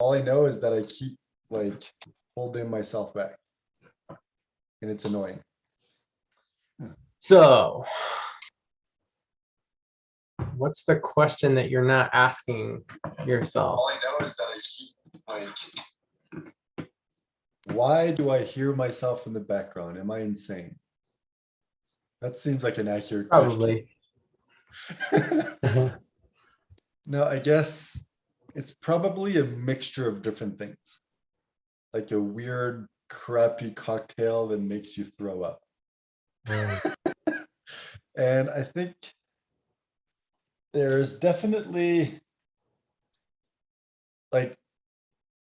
All I know is that I keep like holding myself back. And it's annoying. So what's the question that you're not asking yourself? All I know is that I keep like, why do I hear myself in the background? Am I insane? That seems like an accurate Probably. question. No, I guess it's probably a mixture of different things. Like a weird, crappy cocktail that makes you throw up. And I think there's definitely like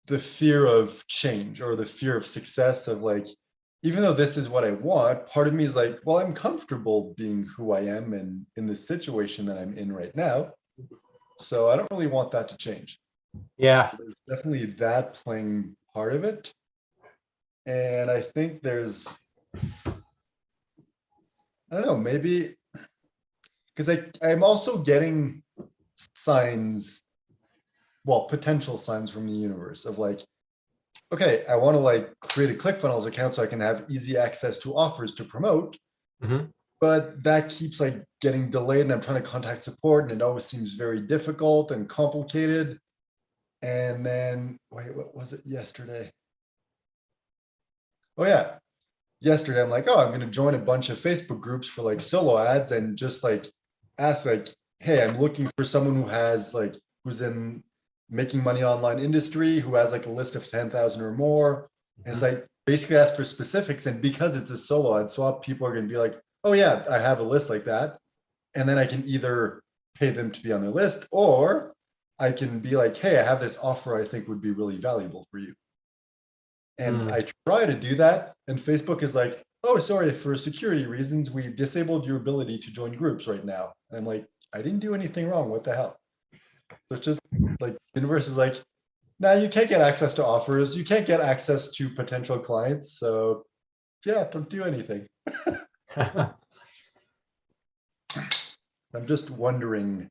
the fear of change or the fear of success of like, even though this is what I want, part of me is like, well, I'm comfortable being who I am and in the situation that I'm in right now. So I don't really want that to change. Yeah. So there's definitely that playing part of it. And I think there's, I don't know, maybe because I'm also getting signs, well, potential signs from the universe of like, okay, I want to like create a ClickFunnels account so I can have easy access to offers to promote. Mhm. But that keeps like getting delayed and I'm trying to contact support and it always seems very difficult and complicated. And then, wait, what was it yesterday? Oh yeah, yesterday I'm like, oh, I'm going to join a bunch of Facebook groups for like solo ads and just like ask like, hey, I'm looking for someone who has like, who's in making money online industry, who has like a list of 10,000 or more. And it's like basically ask for specifics. And because it's a solo ad swap, people are going to be like, oh yeah, I have a list like that. And then I can either pay them to be on their list or I can be like, hey, I have this offer I think would be really valuable for you. And I try to do that, and Facebook is like, oh, sorry, for security reasons, we disabled your ability to join groups right now. And I'm like, I didn't do anything wrong. What the hell? So it's just like the universe is like, nah, you can't get access to offers. You can't get access to potential clients. So yeah, don't do anything. I'm just wondering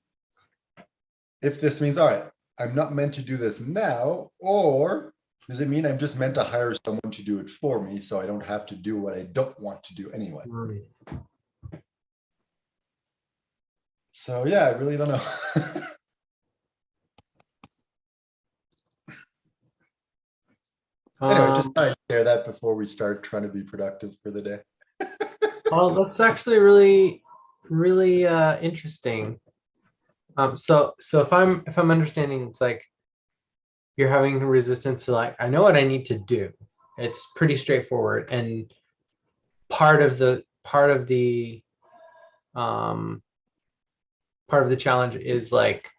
if this means, all right, I'm not meant to do this now, or does it mean I'm just meant to hire someone to do it for me so I don't have to do what I don't want to do anyway? So yeah, I really don't know. Anyway, just thought I'd share that before we start trying to be productive for the day. Well, that's actually really, really interesting. So if I'm understanding, it's like you're having resistance to like, I know what I need to do. It's pretty straightforward, and part of the um part of the challenge is like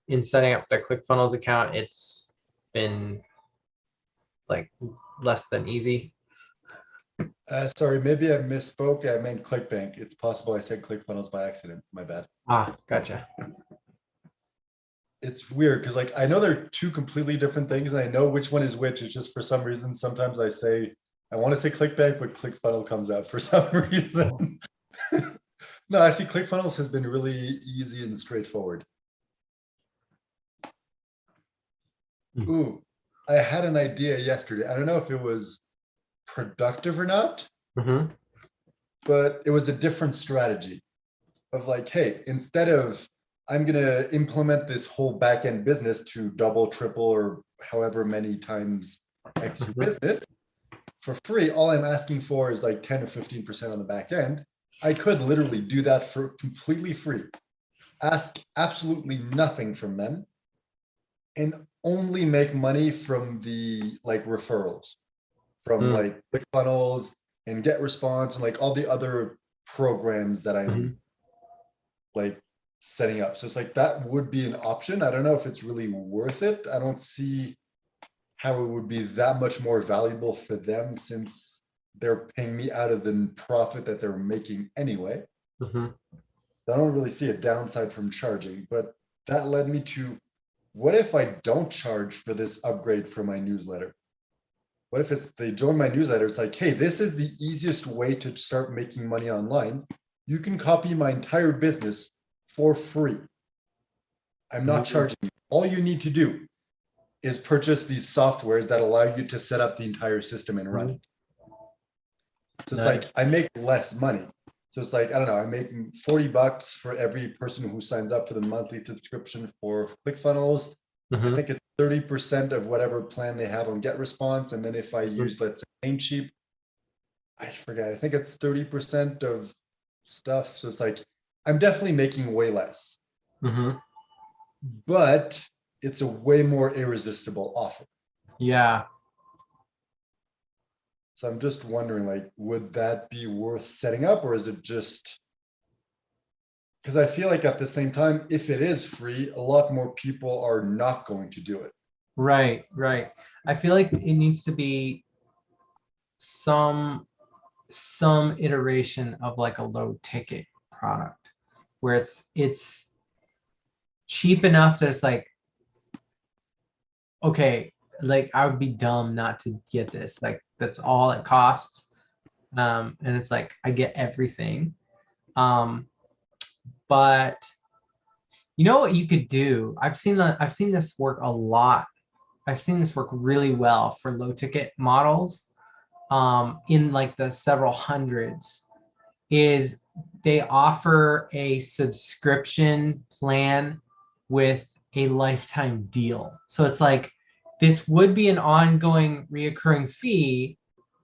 in setting up the ClickFunnels account, it's been like less than easy. Sorry, maybe I misspoke. I meant ClickBank. It's possible I said ClickFunnels by accident. My bad. Ah, gotcha. It's weird because like I know they're two completely different things and I know which one is which. It's just for some reason sometimes I say I want to say ClickBank, but ClickFunnels comes out for some reason. No, actually ClickFunnels has been really easy and straightforward. Ooh, I had an idea yesterday. I don't know if it was productive or not, but it was a different strategy of like, hey, instead of I'm going to implement this whole back-end business to double, triple, or however many times X your business for free, all I'm asking for is like 10 or 15% on the back end. I could literally do that for completely free, ask absolutely nothing from them, and only make money from the like referrals, from like ClickFunnels and GetResponse and like all the other programs that I'm like setting up. So it's like that would be an option. I don't know if it's really worth it. I don't see how it would be that much more valuable for them since they're paying me out of the profit that they're making anyway. I don't really see a downside from charging, but that led me to what if I don't charge for this upgrade for my newsletter? What if it's they join my newsletter? It's like, hey, this is the easiest way to start making money online. You can copy my entire business for free. I'm not charging you. All you need to do is purchase these softwares that allow you to set up the entire system and run it. So it's like I make less money. So it's like, I don't know, I make $40 for every person who signs up for the monthly subscription for ClickFunnels. I think it's 30% of whatever plan they have on GetResponse. And then if I use, let's say, Namecheap, I forget, I think it's 30% of stuff. So it's like, I'm definitely making way less. But it's a way more irresistible offer. Yeah. So I'm just wondering, like, would that be worth setting up, or is it just, because I feel like at the same time, if it is free, a lot more people are not going to do it. Right. I feel like it needs to be some iteration of like a low ticket product where it's cheap enough that it's like, okay, like I would be dumb not to get this. Like that's all it costs. And it's like I get everything. But you know what you could do? I've seen this work a lot. I've seen this work really well for low ticket models in like the several hundreds, is they offer a subscription plan with a lifetime deal. So it's like, this would be an ongoing reoccurring fee.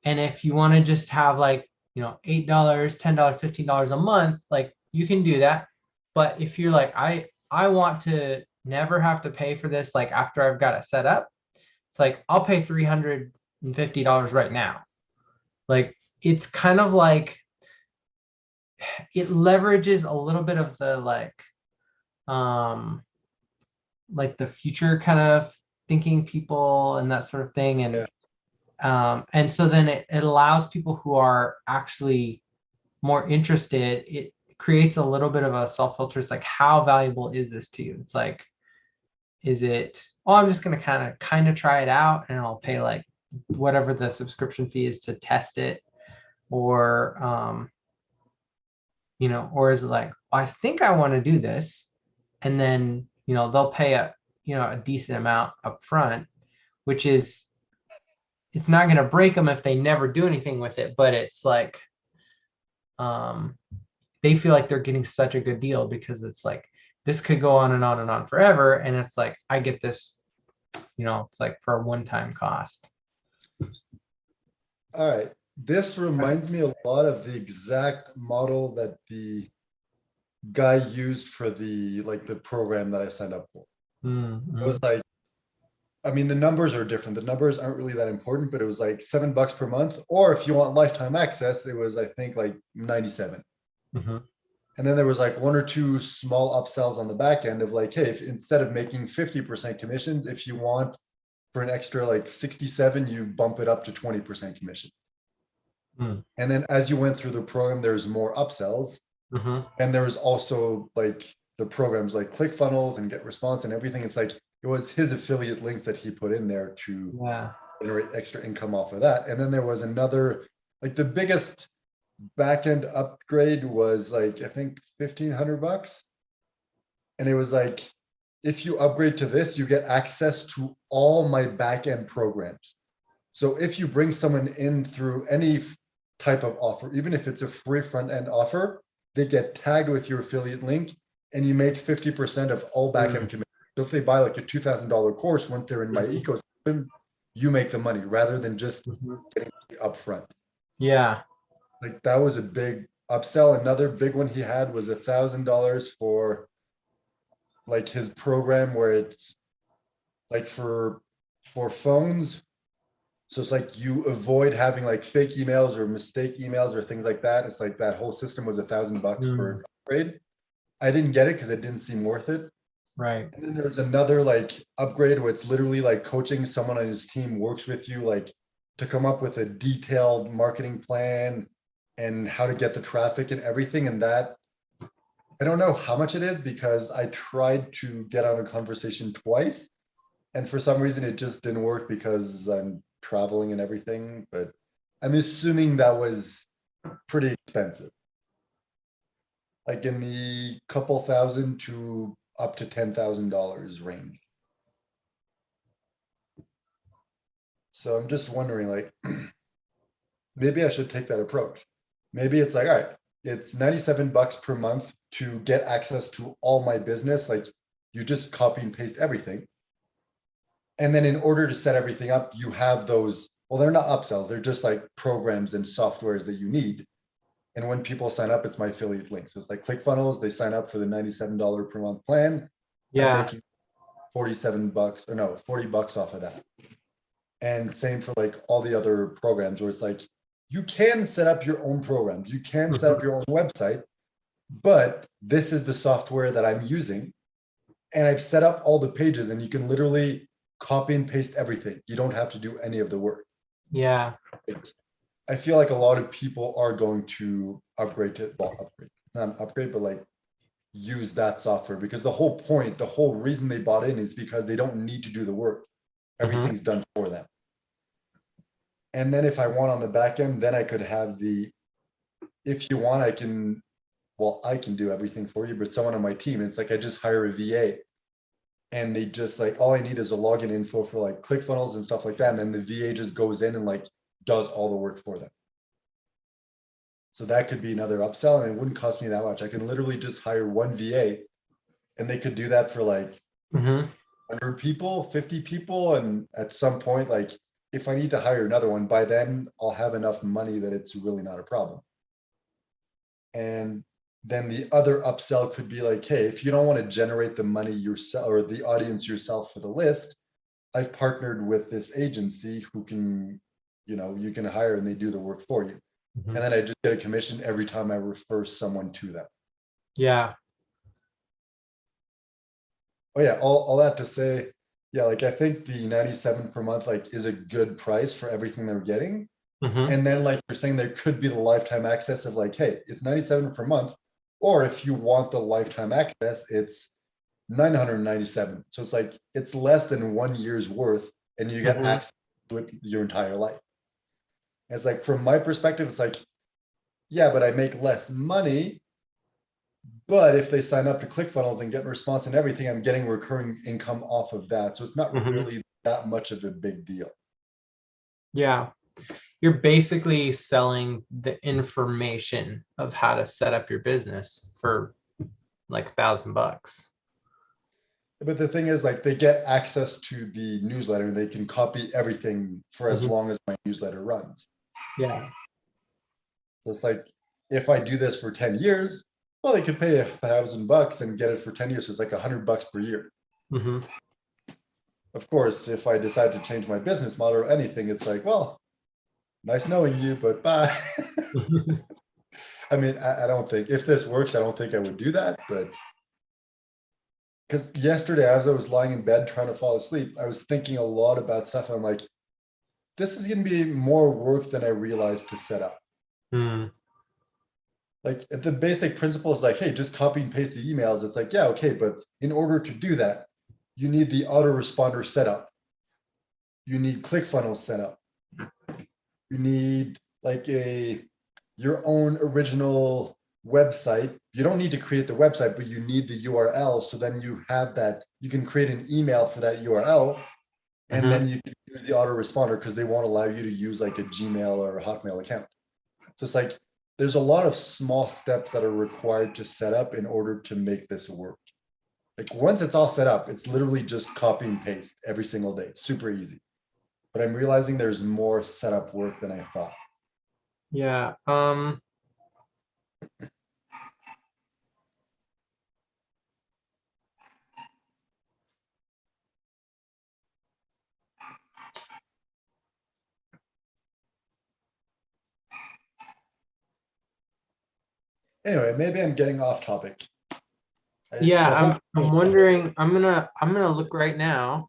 And if you want to just have like, you know, $8, $10, $15 a month, like you can do that. But if you're like, I want to never have to pay for this, like after I've got it set up, it's like, I'll pay $350 right now. Like, it's kind of like, it leverages a little bit of the like the future kind of thinking people and that sort of thing. And so then it allows people who are actually more interested, it creates a little bit of a self-filter. It's like, how valuable is this to you? It's like, is it, oh, I'm just going to kind of try it out and I'll pay like whatever the subscription fee is to test it, or you know, or is it like, I think I want to do this, and then, you know, they'll pay a decent amount up front, which is, it's not going to break them if they never do anything with it, but it's like, they feel like they're getting such a good deal because it's like, this could go on and on and on forever. And it's like, I get this, you know, it's like for a one-time cost. All right. This reminds me a lot of the exact model that the guy used for the program that I signed up for. It was like, I mean, the numbers are different. The numbers aren't really that important, but it was like $7 per month. Or if you want lifetime access, it was, I think, like 97. And then there was like one or two small upsells on the back end of like, hey, if instead of making 50% commissions, if you want for an extra like 67, you bump it up to 20% commission. And then as you went through the program, there's more upsells. And there was also like the programs like ClickFunnels and GetResponse and everything. It's like, it was his affiliate links that he put in there to generate extra income off of that. And then there was another, like the biggest backend upgrade was like, I think $1,500. And it was like, if you upgrade to this, you get access to all my backend programs. So if you bring someone in through any type of offer, even if it's a free front end offer, they get tagged with your affiliate link and you make 50% of all backend commissions. So if they buy like a $2,000 course, once they're in my ecosystem, you make the money rather than just getting upfront. Yeah. Like that was a big upsell. Another big one he had was $1,000 for like his program where it's like for phones. So it's like you avoid having like fake emails or mistake emails or things like that. It's like that whole system was $1,000 for an upgrade. I didn't get it because it didn't seem worth it. Right. And then there's another like upgrade where it's literally like coaching someone on his team works with you, like to come up with a detailed marketing plan and how to get the traffic and everything. And that, I don't know how much it is because I tried to get on a conversation twice. And for some reason, it just didn't work because I'm traveling and everything. But I'm assuming that was pretty expensive. Like in the couple thousand to up to $10,000 range. So I'm just wondering, like, maybe I should take that approach. Maybe it's like, all right, it's 97 bucks per month to get access to all my business. Like, you just copy and paste everything. And then in order to set everything up, you have those, well, they're not upsells, they're just like programs and softwares that you need. And when people sign up, it's my affiliate link. So it's like ClickFunnels, they sign up for the $97 per month plan. I'm Yeah. making 47 bucks, or no, 40 bucks off of that. And same for like all the other programs where it's like, you can set up your own programs, you can set up your own website, but this is the software that I'm using. And I've set up all the pages and you can literally copy and paste everything. You don't have to do any of the work. Yeah. I feel like a lot of people are going to upgrade to, well, upgrade, not upgrade, but like use that software, because the whole point, the whole reason they bought in is because they don't need to do the work. Everything's done for them. And then if I want on the back end, then I could have the, if you want, I can, well, I can do everything for you, but someone on my team, it's like I just hire a VA and they just like, all I need is a login info for like ClickFunnels and stuff like that. And then the VA just goes in and like does all the work for them. So that could be another upsell and it wouldn't cost me that much. I can literally just hire one VA and they could do that for like 100 people, 50 people. And at some point, like if I need to hire another one, by then I'll have enough money that it's really not a problem. And then the other upsell could be like, hey, if you don't want to generate the money yourself or the audience yourself for the list, I've partnered with this agency who can, you know, you can hire and they do the work for you. And then I just get a commission every time I refer someone to them. Yeah. Oh yeah, all that to say, yeah, like I think the 97 per month like is a good price for everything they're getting. And then like you're saying, there could be the lifetime access of like, hey, it's 97 per month. Or if you want the lifetime access, it's 997. So it's like, it's less than 1 year's worth and you get access to it your entire life. It's like, from my perspective, it's like, yeah, but I make less money. But if they sign up to ClickFunnels and get response and everything, I'm getting recurring income off of that. So it's not really that much of a big deal. Yeah. You're basically selling the information of how to set up your business for like $1,000 bucks. But the thing is, like, they get access to the newsletter and they can copy everything for as long as my newsletter runs. Yeah. So it's like, if I do this for 10 years, well, they could pay $1,000 bucks and get it for 10 years. So it's like $100 bucks per year. Of course, if I decide to change my business model or anything, it's like, well, nice knowing you, but bye. I mean, I don't think, if this works, I don't think I would do that, but because yesterday, as I was lying in bed trying to fall asleep, I was thinking a lot about stuff. I'm like, this is going to be more work than I realized to set up. Like, if the basic principle is like, hey, just copy and paste the emails. It's like, yeah, okay, but in order to do that, you need the autoresponder set up. You need ClickFunnels set up. You need like your own original website. You don't need to create the website, but you need the URL. So then you have that, you can create an email for that URL. And then you can use the autoresponder because they won't allow you to use like a Gmail or a Hotmail account. So it's like, there's a lot of small steps that are required to set up in order to make this work. Like once it's all set up, it's literally just copy and paste every single day. Super easy. But I'm realizing there's more setup work than I thought. Yeah. Anyway, maybe I'm getting off topic. Yeah, I'm wondering, I'm gonna look right now.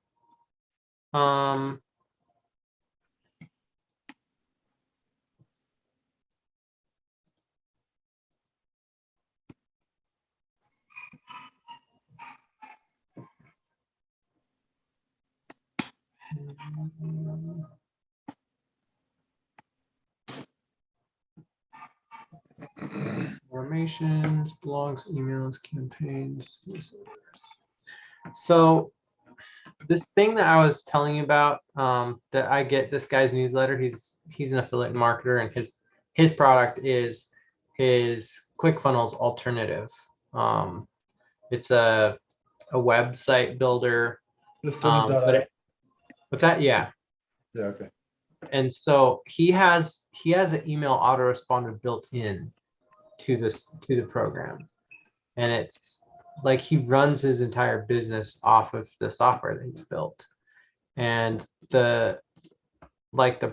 Formations, blogs, emails, campaigns. So this thing that I was telling you about, that I get this guy's newsletter. He's an affiliate marketer, and his product is his ClickFunnels alternative. It's a website builder. Systems.io. What's that? Yeah. Yeah. Okay. And so he has an email autoresponder built in to the program, and it's like he runs his entire business off of the software that he's built, and the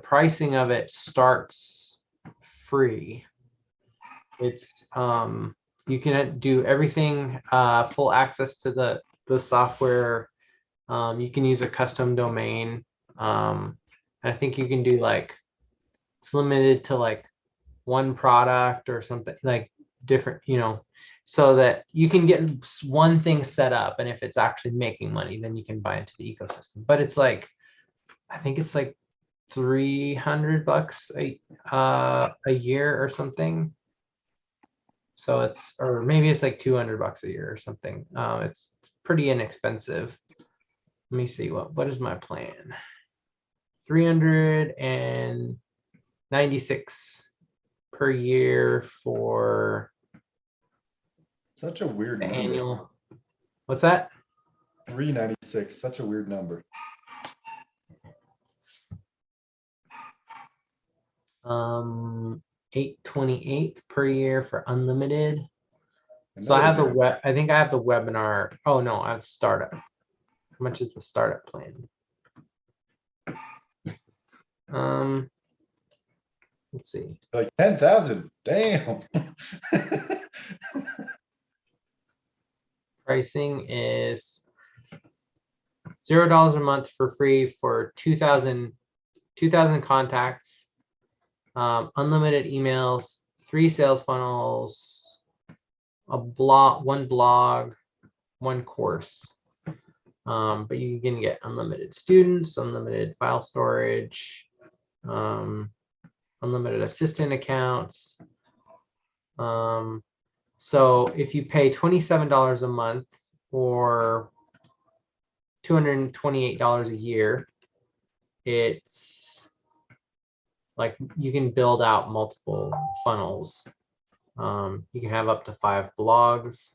pricing of it starts free. It's you can do everything, full access to the software. You can use a custom domain. I think you can do it's limited to one product or something different, so that you can get one thing set up, and if it's actually making money, then you can buy into the ecosystem. But it's I think it's $300 a year or something. So or maybe it's $200 a year or something. It's pretty inexpensive. Let me see, what is my plan? 396 per year for Such a weird number. Annual. What's that? 396, such a weird number. 828 per year for unlimited. So I have I think I have the webinar. Oh no, I have startup. How much is the startup plan? Let's see. 10,000. Damn. Pricing is $0 a month for free for 2,000 contacts, unlimited emails, 3 sales funnels, one blog, 1 course. But you can get unlimited students, unlimited file storage, unlimited assistant accounts. So if you pay $27 a month or $228 a year, it's you can build out multiple funnels. You can have up to 5 blogs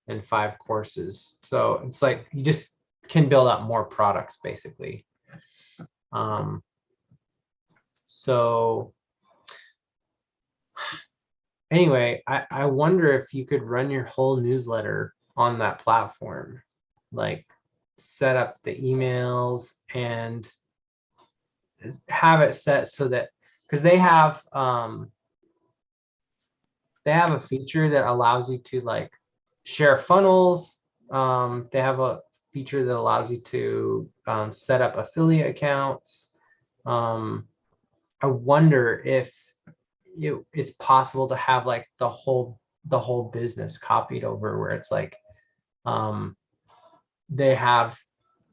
and 5 courses. So it's you just can build out more products basically. So anyway, I wonder if you could run your whole newsletter on that platform, set up the emails and have it set so that, because they have a feature that allows you to share funnels. They have a feature that allows you to set up affiliate accounts. I wonder if it's possible to have the whole business copied over, where it's they have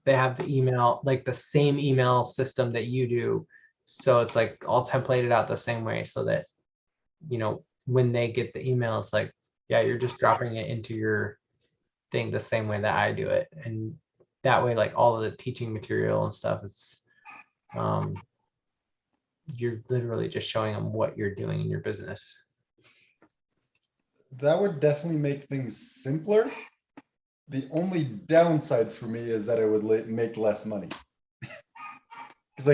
the email, the same email system that you do. So it's all templated out the same way, so that, when they get the email, it's yeah, you're just dropping it into your thing the same way that I do it. And that way, all of the teaching material and stuff, it's, you're literally just showing them what you're doing in your business. That would definitely make things simpler. The only downside for me is that it would make less money. Because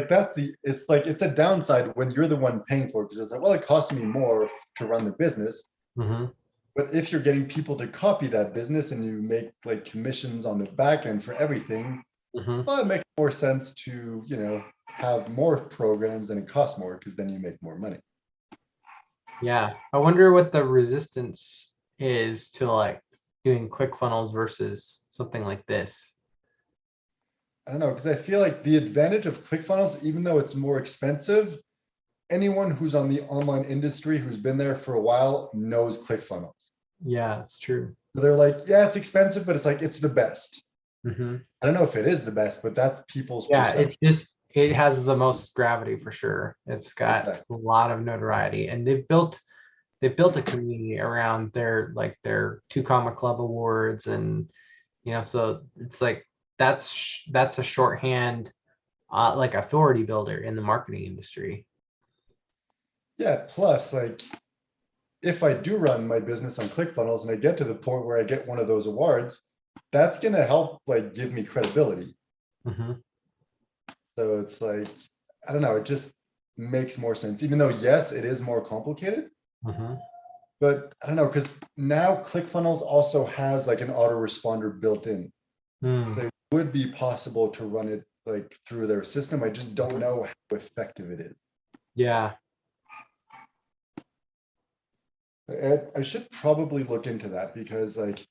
it's a downside when you're the one paying for it, because it's well, it costs me more to run the business. Mm-hmm. But if you're getting people to copy that business and you make commissions on the back end for everything, mm-hmm. Well, it makes more sense to, have more programs and it costs more, because then you make more money. Yeah. I wonder what the resistance is to doing ClickFunnels versus something like this. I don't know, because I feel like the advantage of ClickFunnels, even though it's more expensive, anyone who's on the online industry who's been there for a while knows ClickFunnels. Yeah, it's true. So they're yeah, it's expensive, but it's the best. Mm-hmm. I don't know if it is the best, but that's people's perception. It has the most gravity for sure. It's got a lot of notoriety, and they've built a community around their 2 Comma Club awards, and so it's that's a shorthand, like authority builder in the marketing industry. Yeah, plus like if I do run my business on ClickFunnels and I get to the point where I get one of those awards, that's gonna help like give me credibility. Mm-hmm. So it's like, I don't know, it just makes more sense, even though yes, it is more complicated. Mm-hmm. But I don't know, because now ClickFunnels also has like an autoresponder built in. So it would be possible to run it like through their system. I just don't know how effective it is. Yeah. I should probably look into that because like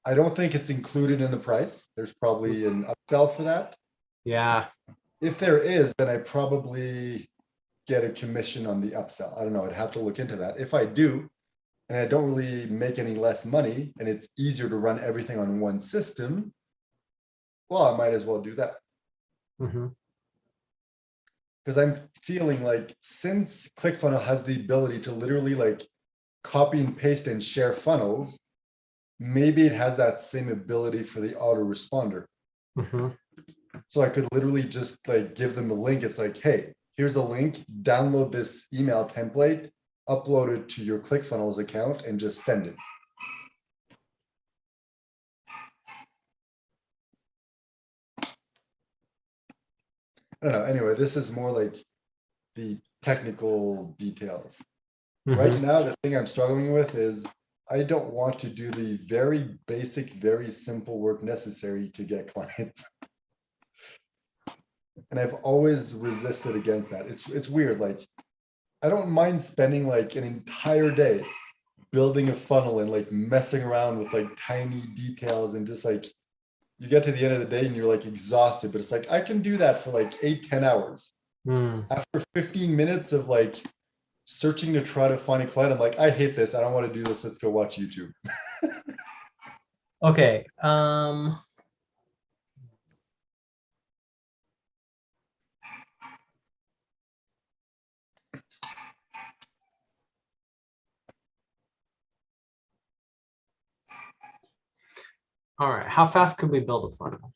I don't think it's included in the price. There's probably an upsell for that. Yeah. If there is, then I probably get a commission on the upsell. I don't know. I'd have to look into that. If I do, and I don't really make any less money, and it's easier to run everything on one system, well, I might as well do that. Mm-hmm. Because I'm feeling like since ClickFunnels has the ability to literally like copy and paste and share funnels, maybe it has that same ability for the autoresponder. Mm-hmm. So I could literally just like give them a link. It's like, hey, here's a link, download this email template, upload it to your ClickFunnels account and just send it. I don't know. Anyway, this is more like the technical details. Mm-hmm. Right now, the thing I'm struggling with is I don't want to do the very basic, very simple work necessary to get clients. And I've always resisted against that. It's weird. Like, I don't mind spending like an entire day building a funnel and like messing around with like tiny details and just like you get to the end of the day and you're like exhausted, but it's like I can do that for like 8-10 hours. After 15 minutes of like searching to try to find a client, I'm like, I hate this, I don't want to do this, let's go watch YouTube. Okay. All right. How fast could we build a funnel?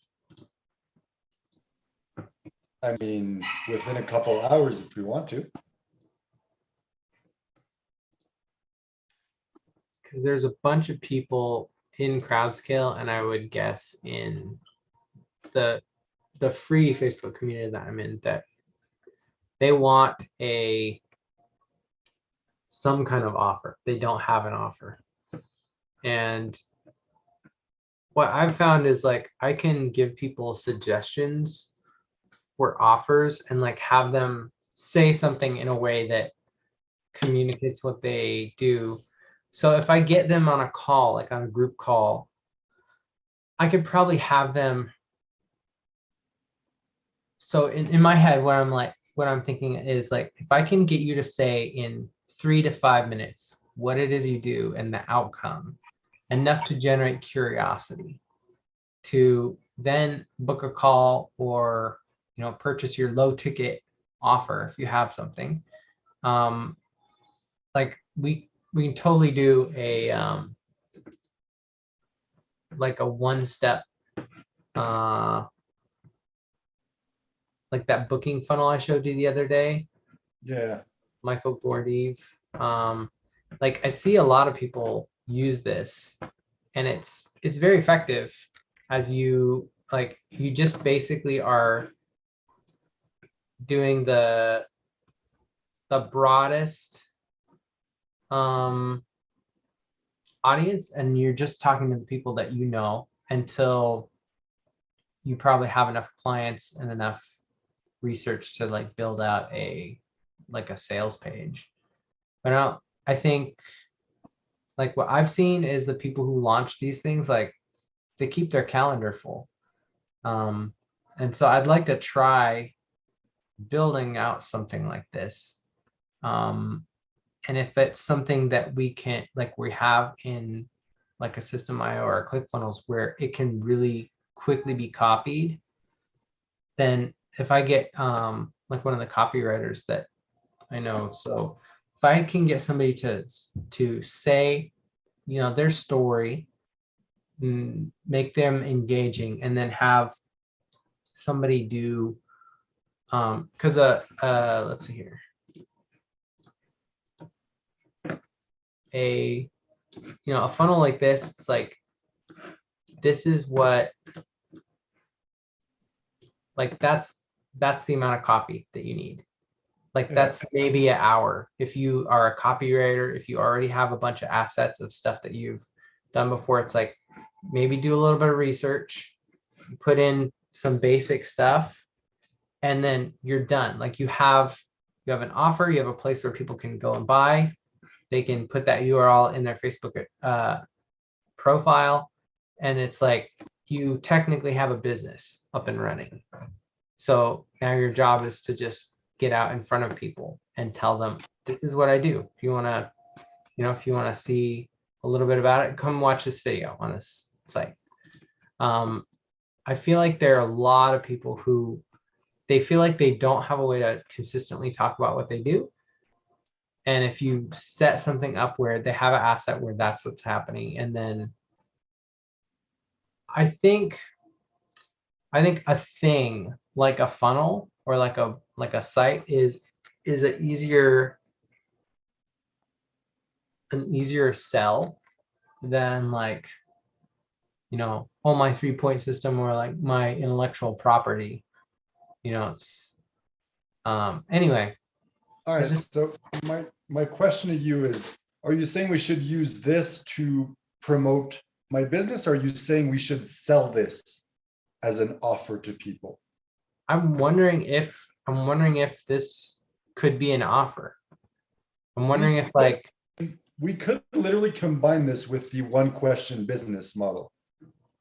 I mean, within a couple hours if we want to. Because there's a bunch of people in CrowdScale, and I would guess in the free Facebook community that I'm in, that they want some kind of offer. They don't have an offer. And what I've found is like I can give people suggestions for offers and like have them say something in a way that communicates what they do. So if I get them on a call, like on a group call, I could probably have them. So in my head, what I'm thinking is like, if I can get you to say in 3 to 5 minutes what it is you do and the outcome, enough to generate curiosity, to then book a call or purchase your low ticket offer if you have something. Like we can totally do a like a one-step like that booking funnel I showed you the other day. Yeah. Michael Gordeev. Like I see a lot of people use this, and it's very effective. As you just basically are doing the broadest audience, and you're just talking to the people that you know until you probably have enough clients and enough research to like build out a sales page. But I think like what I've seen is the people who launch these things, like they keep their calendar full. And so I'd like to try building out something like this. And if it's something that we can, like we have in like a System.io or a ClickFunnels where it can really quickly be copied, then if I get like one of the copywriters that I know, so if I can get somebody to say, their story, make them engaging, and then have somebody do, because let's see here, a funnel like this, it's like, this is what, like, that's the amount of copy that you need. Like, that's maybe an hour. If you are a copywriter, if you already have a bunch of assets of stuff that you've done before, it's like, maybe do a little bit of research, put in some basic stuff, and then you're done. Like, you have an offer, you have a place where people can go and buy. They can put that URL in their Facebook profile, and it's like, you technically have a business up and running. So now your job is to just get out in front of people and tell them, this is what I do. If you want to, see a little bit about it, come watch this video on this site. I feel like there are a lot of people who, they feel like they don't have a way to consistently talk about what they do. And if you set something up where they have an asset where that's what's happening, and then I think a thing like a funnel or like a site is an easier sell than, like, oh, my 3-point system, or like my intellectual property. It's anyway. All right. So my question to you is, are you saying we should use this to promote my business? Or are you saying we should sell this as an offer to people? I'm wondering if this could be an offer. I'm wondering if, like, we could literally combine this with the one question business model,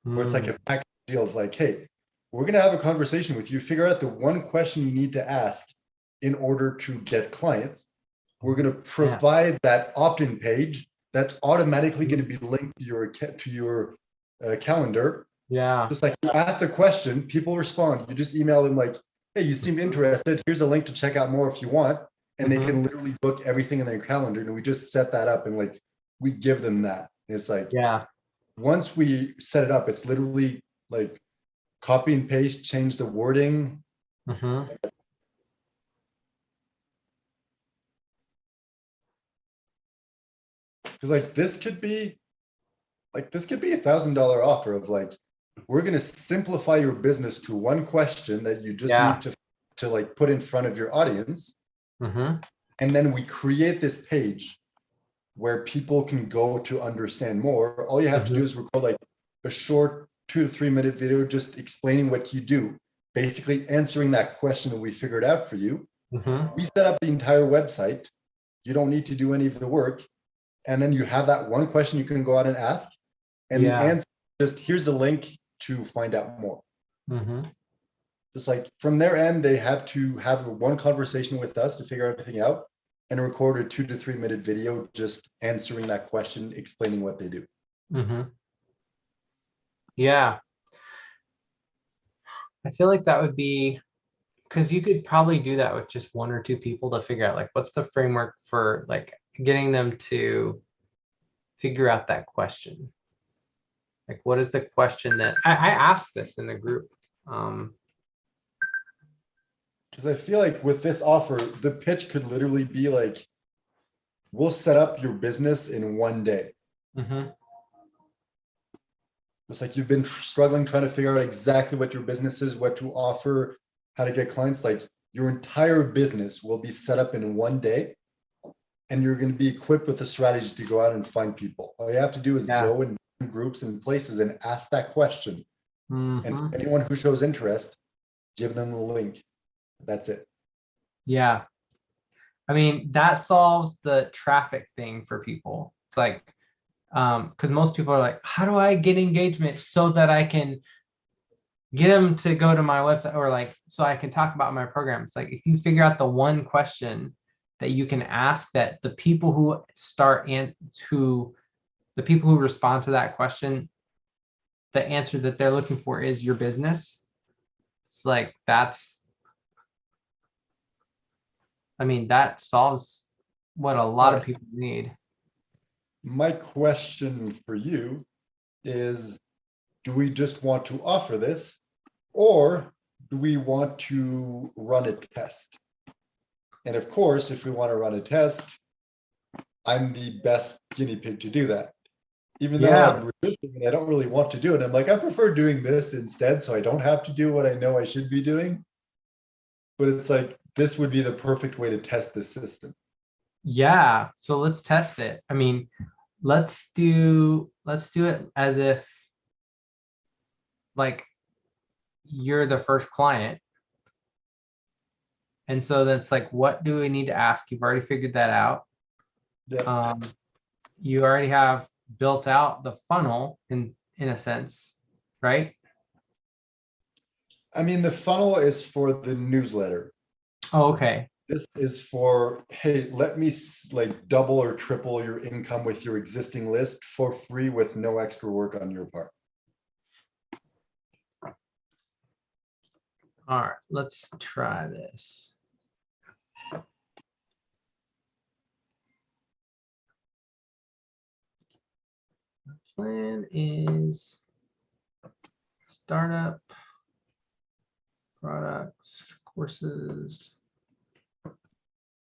where it's like a package deal of like, hey, we're going to have a conversation with you, figure out the one question you need to ask in order to get clients. We're going to provide that opt-in page that's automatically going to be linked to your calendar. Yeah. Just like, you ask the question, people respond. You just email them like, hey, you seem interested. Here's a link to check out more if you want. And they can literally book everything in their calendar. And we just set that up, and like, we give them that. And it's like, once we set it up, it's literally like copy and paste, change the wording. Because like, this could be $1,000 offer of like, we're going to simplify your business to one question that you just need to like put in front of your audience. And then we create this page where people can go to understand more. All you have to do is record like a short 2 to 3 minute video, just explaining what you do, basically answering that question that we figured out for you. We set up the entire website. You don't need to do any of the work. And then you have that one question you can go out and ask. And the answer, just here's the link to find out more. Just like, from their end, they have to have one conversation with us to figure everything out, and record a 2 to 3 minute video just answering that question, explaining what they do. Yeah. I feel like that would be, because you could probably do that with just 1 or 2 people to figure out, like, what's the framework for like getting them to figure out that question. Like, what is the question that I asked this in the group? Because I feel like with this offer, the pitch could literally be like, we'll set up your business in 1 day. It's like, you've been struggling trying to figure out exactly what your business is, what to offer, how to get clients. Like, your entire business will be set up in 1 day, and you're going to be equipped with a strategy to go out and find people. All you have to do is go in groups and places and ask that question. And for anyone who shows interest, give them the link. That's it. Yeah. I mean, that solves the traffic thing for people. It's like, because most people are like, how do I get engagement so that I can get them to go to my website, or like, so I can talk about my program? It's like, if you figure out the one question that you can ask, that the people who the people who respond to that question, the answer that they're looking for is your business. It's like, that solves what a lot of people need. My question for you is, do we just want to offer this, or do we want to run a test? And of course, if we want to run a test, I'm the best guinea pig to do that. Even though I'm resisting and I don't really want to do it, I'm like, I prefer doing this instead, so I don't have to do what I know I should be doing. But it's like, this would be the perfect way to test this system. Yeah, so let's test it. I mean, let's do it as if like you're the first client. And so that's like, what do we need to ask? You've already figured that out. Yeah. You already have built out the funnel in a sense, right? I mean, the funnel is for the newsletter. Oh, okay. This is for, hey, let me like double or triple your income with your existing list for free with no extra work on your part. All right, let's try this. The plan is startup, products, courses,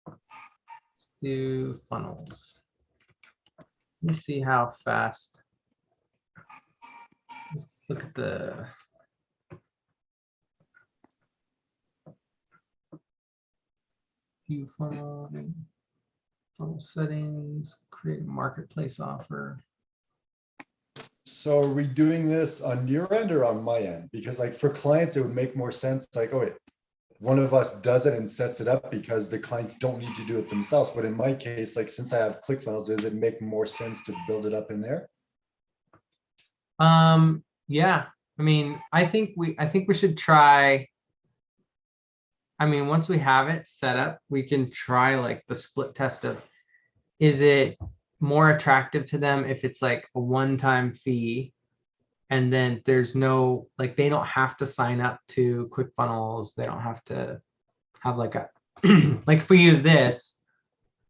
let's do funnels. Let me see how fast. Let's look at the view funnel settings, create a marketplace offer. So are we doing this on your end or on my end? Because like for clients, it would make more sense like, oh wait, one of us does it and sets it up because the clients don't need to do it themselves. But in my case, like since I have ClickFunnels, does it make more sense to build it up in there? Yeah, I mean, I think we should try. I mean, once we have it set up, we can try like the split test of, is it more attractive to them if it's like a one-time fee and then there's no, like, they don't have to sign up to ClickFunnels. They don't have to have like a, like if we use this,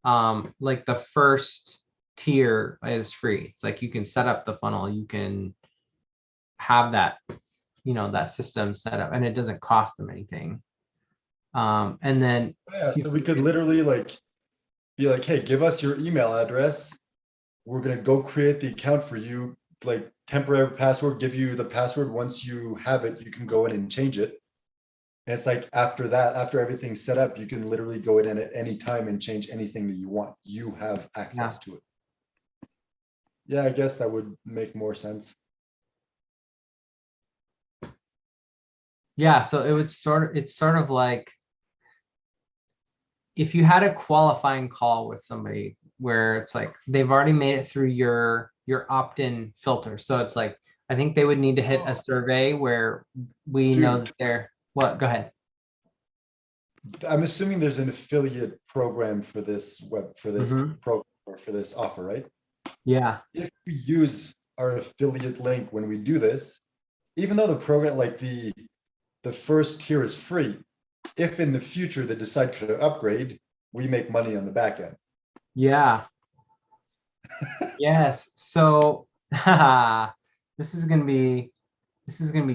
like the first tier is free. It's like you can set up the funnel, you can have that, you know, that system set up and it doesn't cost them anything. And then yeah, so we could literally like be like, hey, give us your email address. We're gonna go create the account for you, like temporary password, give you the password. Once you have it, you can go in and change it. And it's like after that, after everything's set up, you can literally go in at any time and change anything that you want. You have access to it. Yeah, I guess that would make more sense. Yeah, so it would it's sort of like if you had a qualifying call with somebody where it's like they've already made it through your opt-in filter. So it's like, I think they would need to hit a survey where we know that they're, what, go ahead. I'm assuming there's an affiliate program for this program or for this offer, right? Yeah. If we use our affiliate link when we do this, even though the program, like the first tier is free, if in the future they decide to upgrade, we make money on the back end. Yeah. Yes. So this is gonna be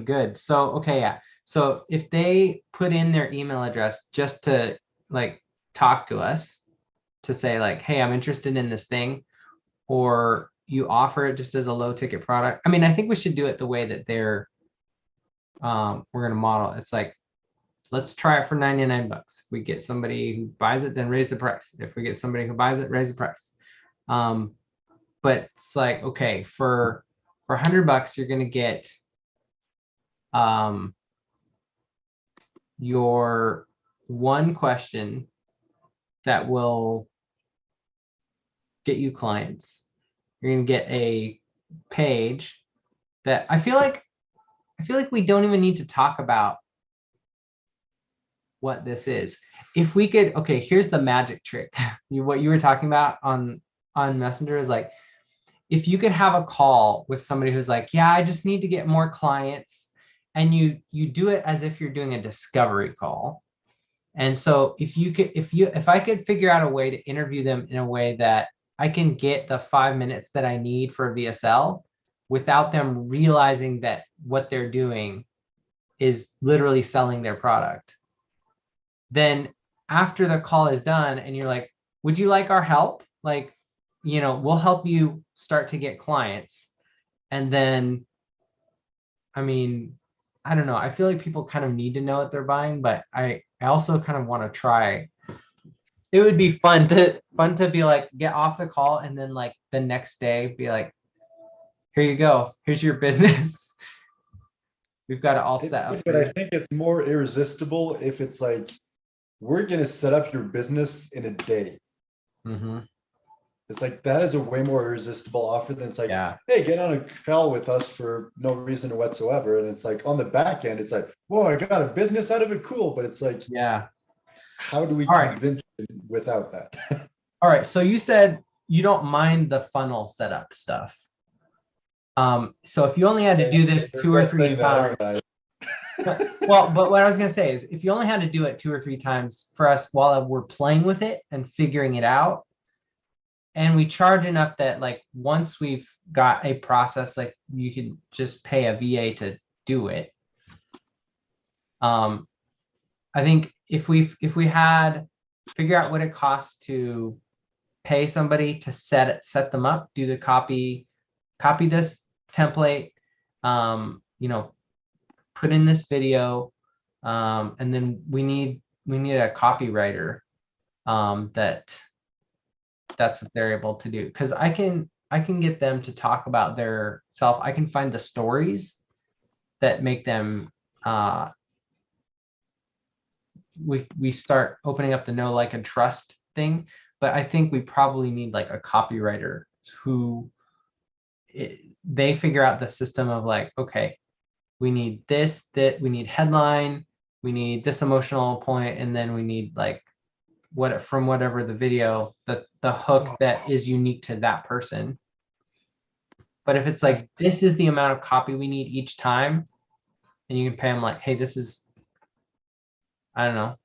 good. So okay, yeah. So if they put in their email address just to like talk to us to say like, hey, I'm interested in this thing, or you offer it just as a low ticket product. I mean, I think we should do it the way that they're we're gonna model. It's like, let's try it for 99 bucks. If we get somebody who buys it, then raise the price. If we get somebody who buys it, raise the price. But it's like, okay, for 100 bucks, you're gonna get your one question that will get you clients. You're gonna get a page that I feel like we don't even need to talk about what this is. If we could, okay, here's the magic trick. What you were talking about on Messenger is like, if you could have a call with somebody who's like, yeah, I just need to get more clients, and you do it as if you're doing a discovery call. And so if I could figure out a way to interview them in a way that I can get the 5 minutes that I need for a VSL, without them realizing that what they're doing is literally selling their product. Then after the call is done and you're like, would you like our help? Like, we'll help you start to get clients. And then, I mean, I don't know. I feel like people kind of need to know what they're buying, but I also kind of want to try. It would be fun to be like, get off the call and then like the next day be like, here you go. Here's your business. We've got it all set up. But I think it's more irresistible if it's like, we're going to set up your business in a day. Mm-hmm. It's like, that is a way more irresistible offer than it's like, yeah. Hey, get on a call with us for no reason whatsoever. And it's like, on the back end, it's like, whoa, I got a business out of it. Cool. But it's like, yeah. How do we all convince them without that? All right. So you said you don't mind the funnel setup stuff. So if you only had to do this 2 or 3 times, well, but what I was going to say is if you only had to do it 2 or 3 times for us while we're playing with it and figuring it out, and we charge enough that like once we've got a process, like you can just pay a VA to do it. I think if we had figure out what it costs to pay somebody to set them up, do the copy this template, put in this video, and then we need a copywriter that's what they're able to do, because I can get them to talk about their self. I can find the stories that make them we start opening up the know, like, and trust thing. But I think we probably need like a copywriter who they figure out the system of like, okay, we need this, that we need headline, we need this emotional point, and then we need like from whatever the video, the hook that is unique to that person. But if it's like, this is the amount of copy we need each time, and you can pay them like, hey, this is, I don't know.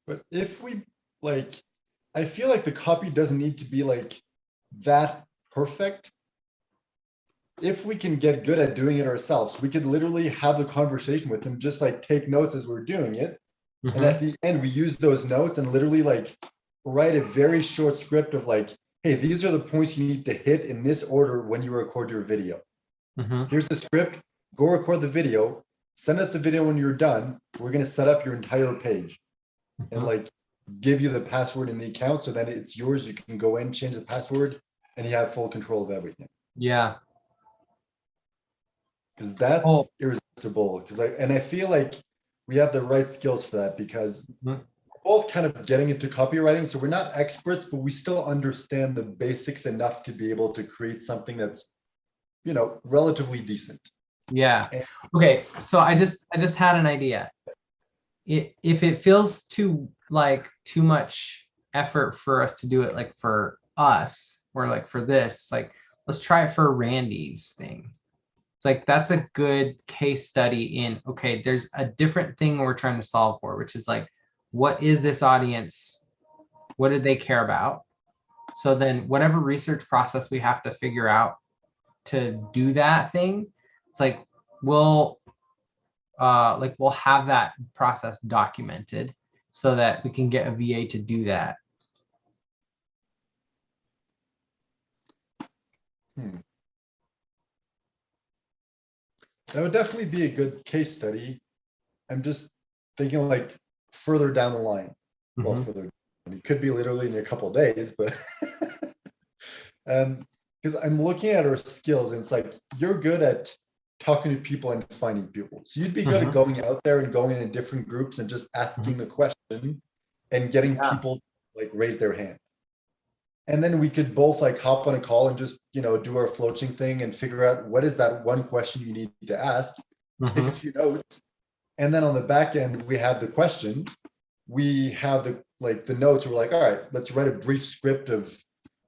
But if we like, I feel like the copy doesn't need to be like that perfect. If we can get good at doing it ourselves, we could literally have a conversation with them, just like take notes as we're doing it. Mm-hmm. And at the end, we use those notes and literally like write a very short script of like, hey, these are the points you need to hit in this order when you record your video. Mm-hmm. Here's the script, go record the video, send us the video when you're done. We're going to set up your entire page. Mm-hmm. and like give you the password in the account so that it's yours. You can go in, change the password, and you have full control of everything. Yeah. Because that's irresistible. I feel like we have the right skills for that, because we're both kind of getting into copywriting. So we're not experts, but we still understand the basics enough to be able to create something that's, relatively decent. Yeah. Okay. So I just had an idea. If it feels too much effort for us to do it, like for us or like for this, like let's try it for Randy's thing. It's like, that's a good case study in, okay, there's a different thing we're trying to solve for, which is like, what is this audience? What do they care about? So then whatever research process we have to figure out to do that thing, it's like, we'll have that process documented so that we can get a VA to do that. That would definitely be a good case study. I'm just thinking like further down the line. Mm-hmm. Well, further, it could be literally in a couple of days, but because I'm looking at our skills, and it's like, you're good at talking to people and finding people. So you'd be good at going out there and going in different groups and just asking the question and getting people like raise their hand. And then we could both like hop on a call and just, do our floaching thing and figure out what is that one question you need to ask, take a few notes. And then on the back end, we have the question, we have the notes. We're like, all right, let's write a brief script of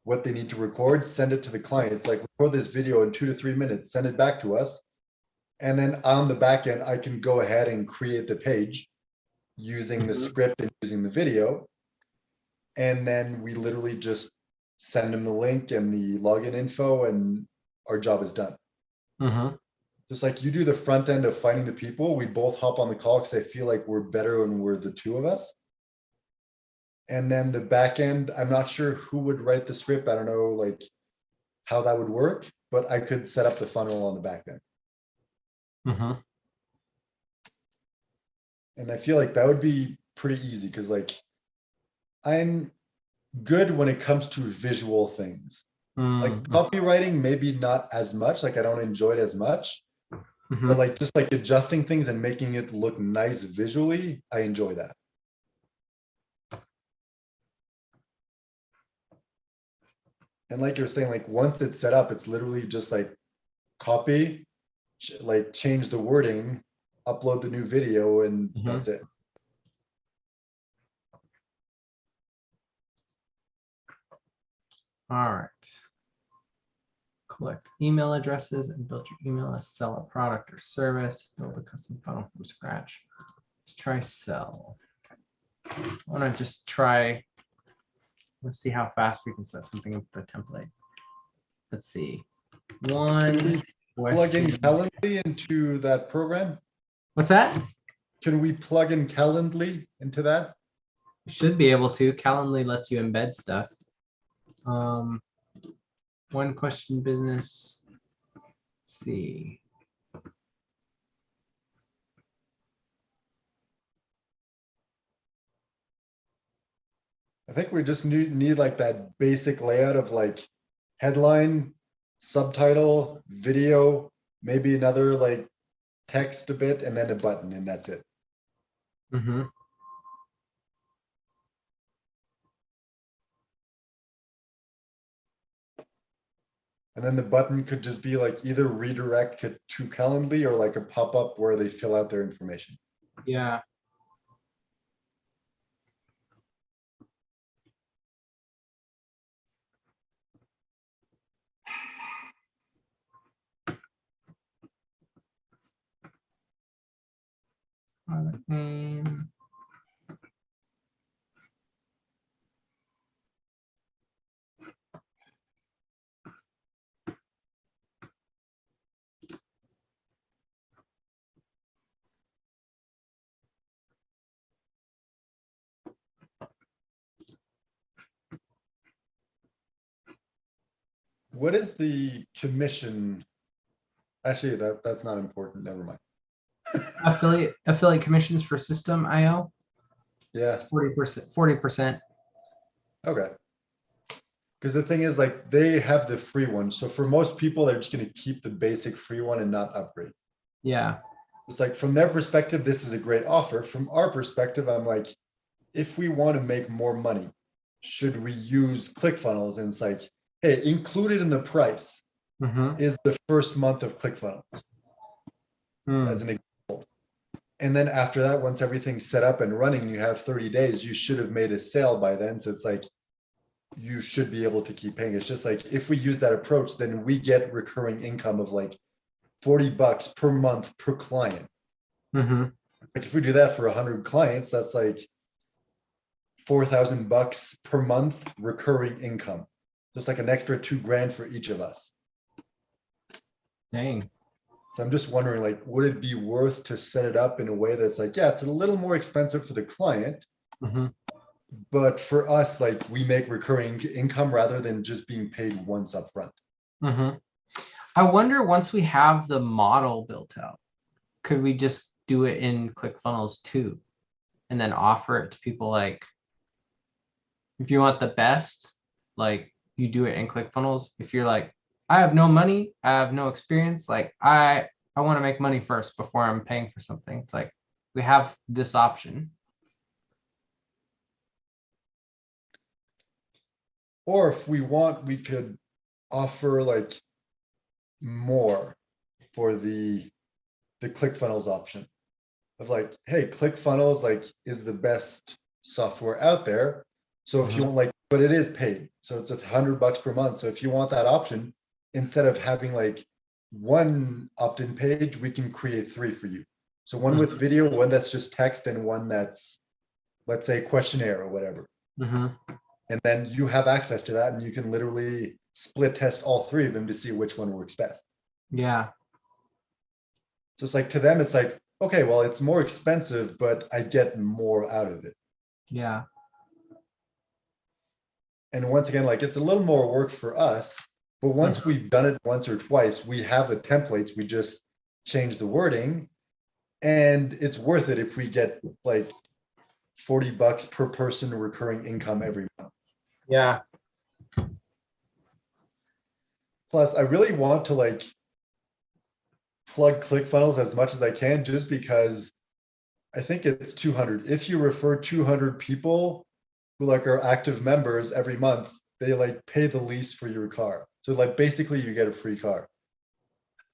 what they need to record, send it to the client. It's like, record this video in 2 to 3 minutes, send it back to us. And then on the back end, I can go ahead and create the page using the script and using the video. And then we literally just send them the link and the login info, and our job is done. Just like you do the front end of finding the people, we both hop on the call because I feel like we're better when we're the two of us. And then the back end, I'm not sure who would write the script. I don't know like how that would work, but I could set up the funnel on the back end. And I feel like that would be pretty easy because like I'm good when it comes to visual things. Like copywriting, maybe not as much, like I don't enjoy it as much, but like just like adjusting things and making it look nice visually, I enjoy that. And like you're saying, like once it's set up, it's literally just like copy, like change the wording, upload the new video, and that's it. All right. Collect email addresses and build your email list, sell a product or service, build a custom funnel from scratch. Let's try sell. I want to just try, let's see how fast we can set something up with the template. Let's see. One Plug in question. Calendly into that program. What's that? Can we plug in Calendly into that? You should be able to. Calendly lets you embed stuff. One question business. Let's see. I think we just need like that basic layout of like headline, subtitle, video, maybe another like text a bit, and then a button, and that's it. And then the button could just be like either redirect to Calendly or like a pop-up where they fill out their information. Yeah. Product name. What is the commission? Actually, that's not important. Never mind. Affiliate commissions for System.io. Yeah. 40%. 40%. Okay. Because the thing is, like, they have the free one. So for most people, they're just going to keep the basic free one and not upgrade. Yeah. It's like from their perspective, this is a great offer. From our perspective, I'm like, if we want to make more money, should we use ClickFunnels? And it's like, hey, included in the price is the first month of ClickFunnels as an example. And then after that, once everything's set up and running, you have 30 days, you should have made a sale by then. So it's like, you should be able to keep paying. It's just like, if we use that approach, then we get recurring income of like $40 per month per client. Like if we do that for 100 clients, that's like $4,000 per month recurring income. Just like an extra $2,000 for each of us. Dang. So I'm just wondering, like, would it be worth to set it up in a way that's like, yeah, it's a little more expensive for the client, but for us, like, we make recurring income rather than just being paid once up front. I wonder, once we have the model built out, could we just do it in ClickFunnels too, and then offer it to people? Like, if you want the best, like, you do it in ClickFunnels. If you're like, I have no money, I have no experience, like I want to make money first before I'm paying for something. It's like, we have this option. Or if we want, we could offer like more for the ClickFunnels option of like, hey, ClickFunnels like is the best software out there. So if you want, like, but it is paid, so it's $100 per month. So if you want that option, instead of having like one opt-in page, we can create 3 for you. So one with video, one that's just text, and one that's, let's say, questionnaire or whatever. And then you have access to that, and you can literally split test all 3 of them to see which one works best. Yeah. So it's like to them, it's like, okay, well, it's more expensive, but I get more out of it. Yeah. And once again, like it's a little more work for us, but once we've done it once or twice, we have the templates, we just change the wording. And it's worth it if we get like $40 per person recurring income every month. Yeah. Plus, I really want to like plug ClickFunnels as much as I can, just because I think it's 200. If you refer 200 people who like are active members every month, they like pay the lease for your car. So like basically you get a free car.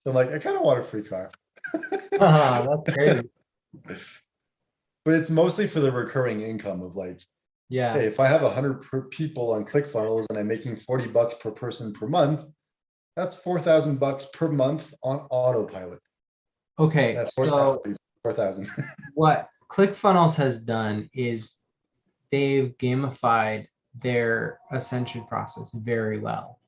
So I'm like, I kind of want a free car. That's great. But it's mostly for the recurring income of like, Yeah. hey, if I have 100 people on ClickFunnels and I'm making $40 per person per month, that's $4,000 per month on autopilot. Okay. That's So 4,000. what ClickFunnels has done is they've gamified their ascension process very well.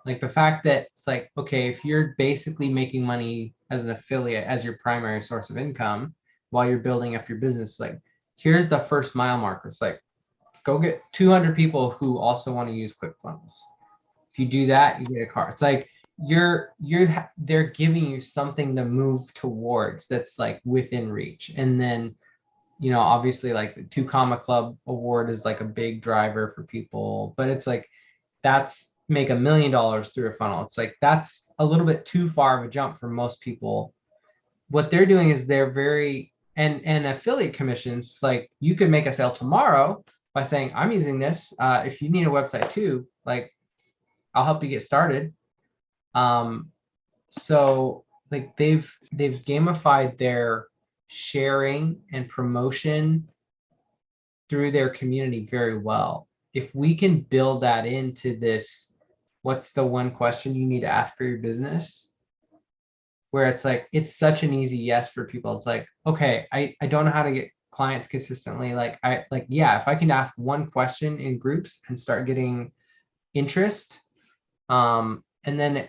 Like the fact that it's like, okay, if you're basically making money as an affiliate as your primary source of income while you're building up your business, like here's the first mile marker. It's like, go get 200 people who also want to use ClickFunnels. If you do that, you get a car. It's like they're giving you something to move towards that's like within reach. And then, you know, obviously like the 2 Comma Club award is like a big driver for people, but it's like that's make $1 million through a funnel. It's like that's a little bit too far of a jump for most people. What they're doing is they're very and affiliate commissions, like you could make a sale tomorrow by saying, I'm using this. If you need a website too, like I'll help you get started. So like they've gamified their sharing and promotion through their community very well. If we can build that into this, what's the one question you need to ask for your business? Where it's like, it's such an easy yes for people. It's like, okay, I don't know how to get clients consistently. Yeah, if I can ask one question in groups and start getting interest, and then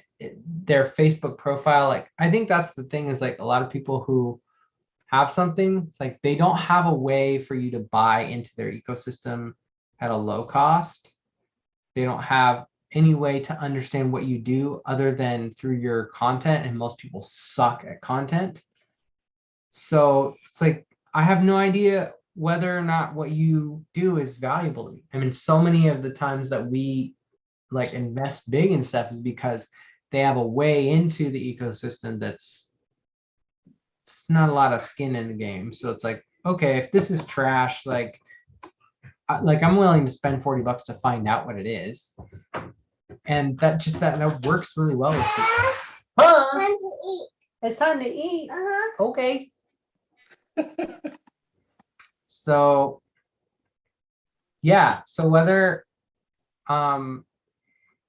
their Facebook profile, like I think that's the thing is like a lot of people who have something, it's like they don't have a way for you to buy into their ecosystem at a low cost. They don't have any way to understand what you do other than through your content, and most people suck at content. So it's like I have no idea whether or not what you do is valuable to me. I mean, so many of the times that we like invest big in stuff is because they have a way into the ecosystem that's it's not a lot of skin in the game. So it's like, okay, if this is trash, like I'm willing to spend $40 to find out what it is. And that works really well with people. Huh? Time to eat. It's time to eat. Okay. So yeah, so whether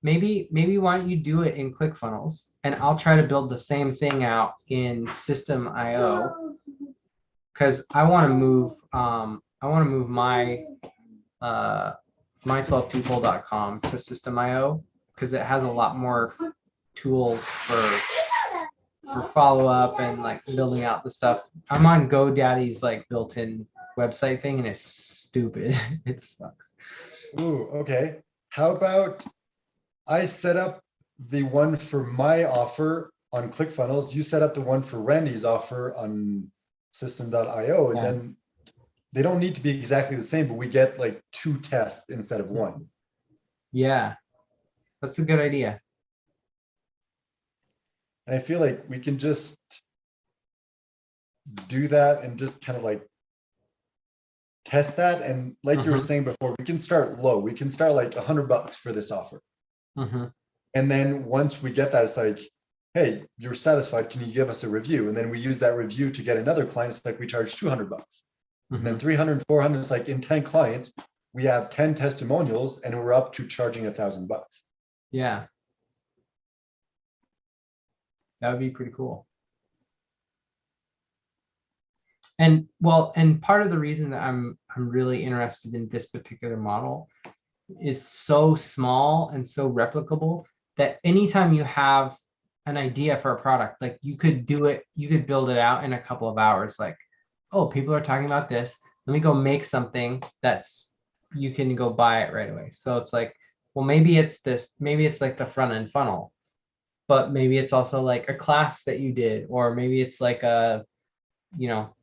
maybe why don't you do it in ClickFunnels, and I'll try to build the same thing out in System.io, because I want to move my my12people.com to System.io, because it has a lot more tools for follow-up and like building out the stuff. I'm on GoDaddy's like built-in website thing, and it's stupid. It sucks. Ooh, okay. How about I set up the one for my offer on ClickFunnels, you set up the one for Randy's offer on System.io, and Yeah. then they don't need to be exactly the same, but we get like 2 tests instead of 1. Yeah, that's a good idea. And I feel like we can just do that and just kind of like test that. And like you were saying before, we can start low. We can start like $100 for this offer. And then once we get that, it's like, hey, you're satisfied. Can you give us a review? And then we use that review to get another client. It's like we charge $200. And then 300, 400, it's like in 10 clients, we have 10 testimonials and we're up to charging $1,000. Yeah. That would be pretty cool. And well, and part of the reason that I'm really interested in this particular model is so small and so replicable that anytime you have an idea for a product, like you could build it out in a couple of hours. Like, oh, people are talking about this. Let me go make something that's you can go buy it right away. So it's like, well, maybe it's like the front end funnel, but maybe it's also like a class that you did, or maybe it's like you know,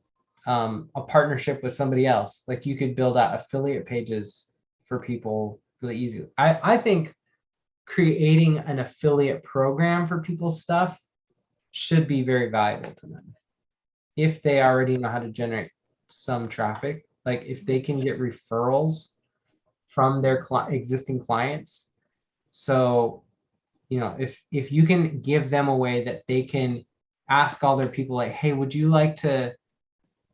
a partnership with somebody else. Like you could build out affiliate pages for people really easy. I think creating an affiliate program for people's stuff should be very valuable to them if they already know how to generate some traffic. Like if they can get referrals from their existing clients. So, if you can give them a way that they can ask all their people, like, hey, would you like to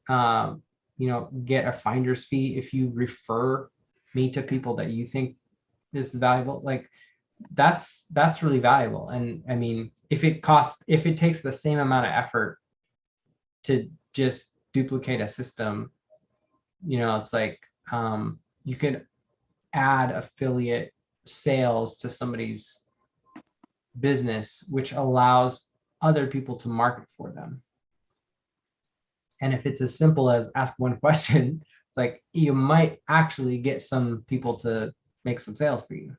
get a finder's fee if you refer me to people that you think this is valuable? Like that's really valuable. And I mean, if it takes the same amount of effort to just duplicate a system, it's like you could add affiliate sales to somebody's business, which allows other people to market for them. And if it's as simple as ask one question, it's like you might actually get some people to make some sales for you.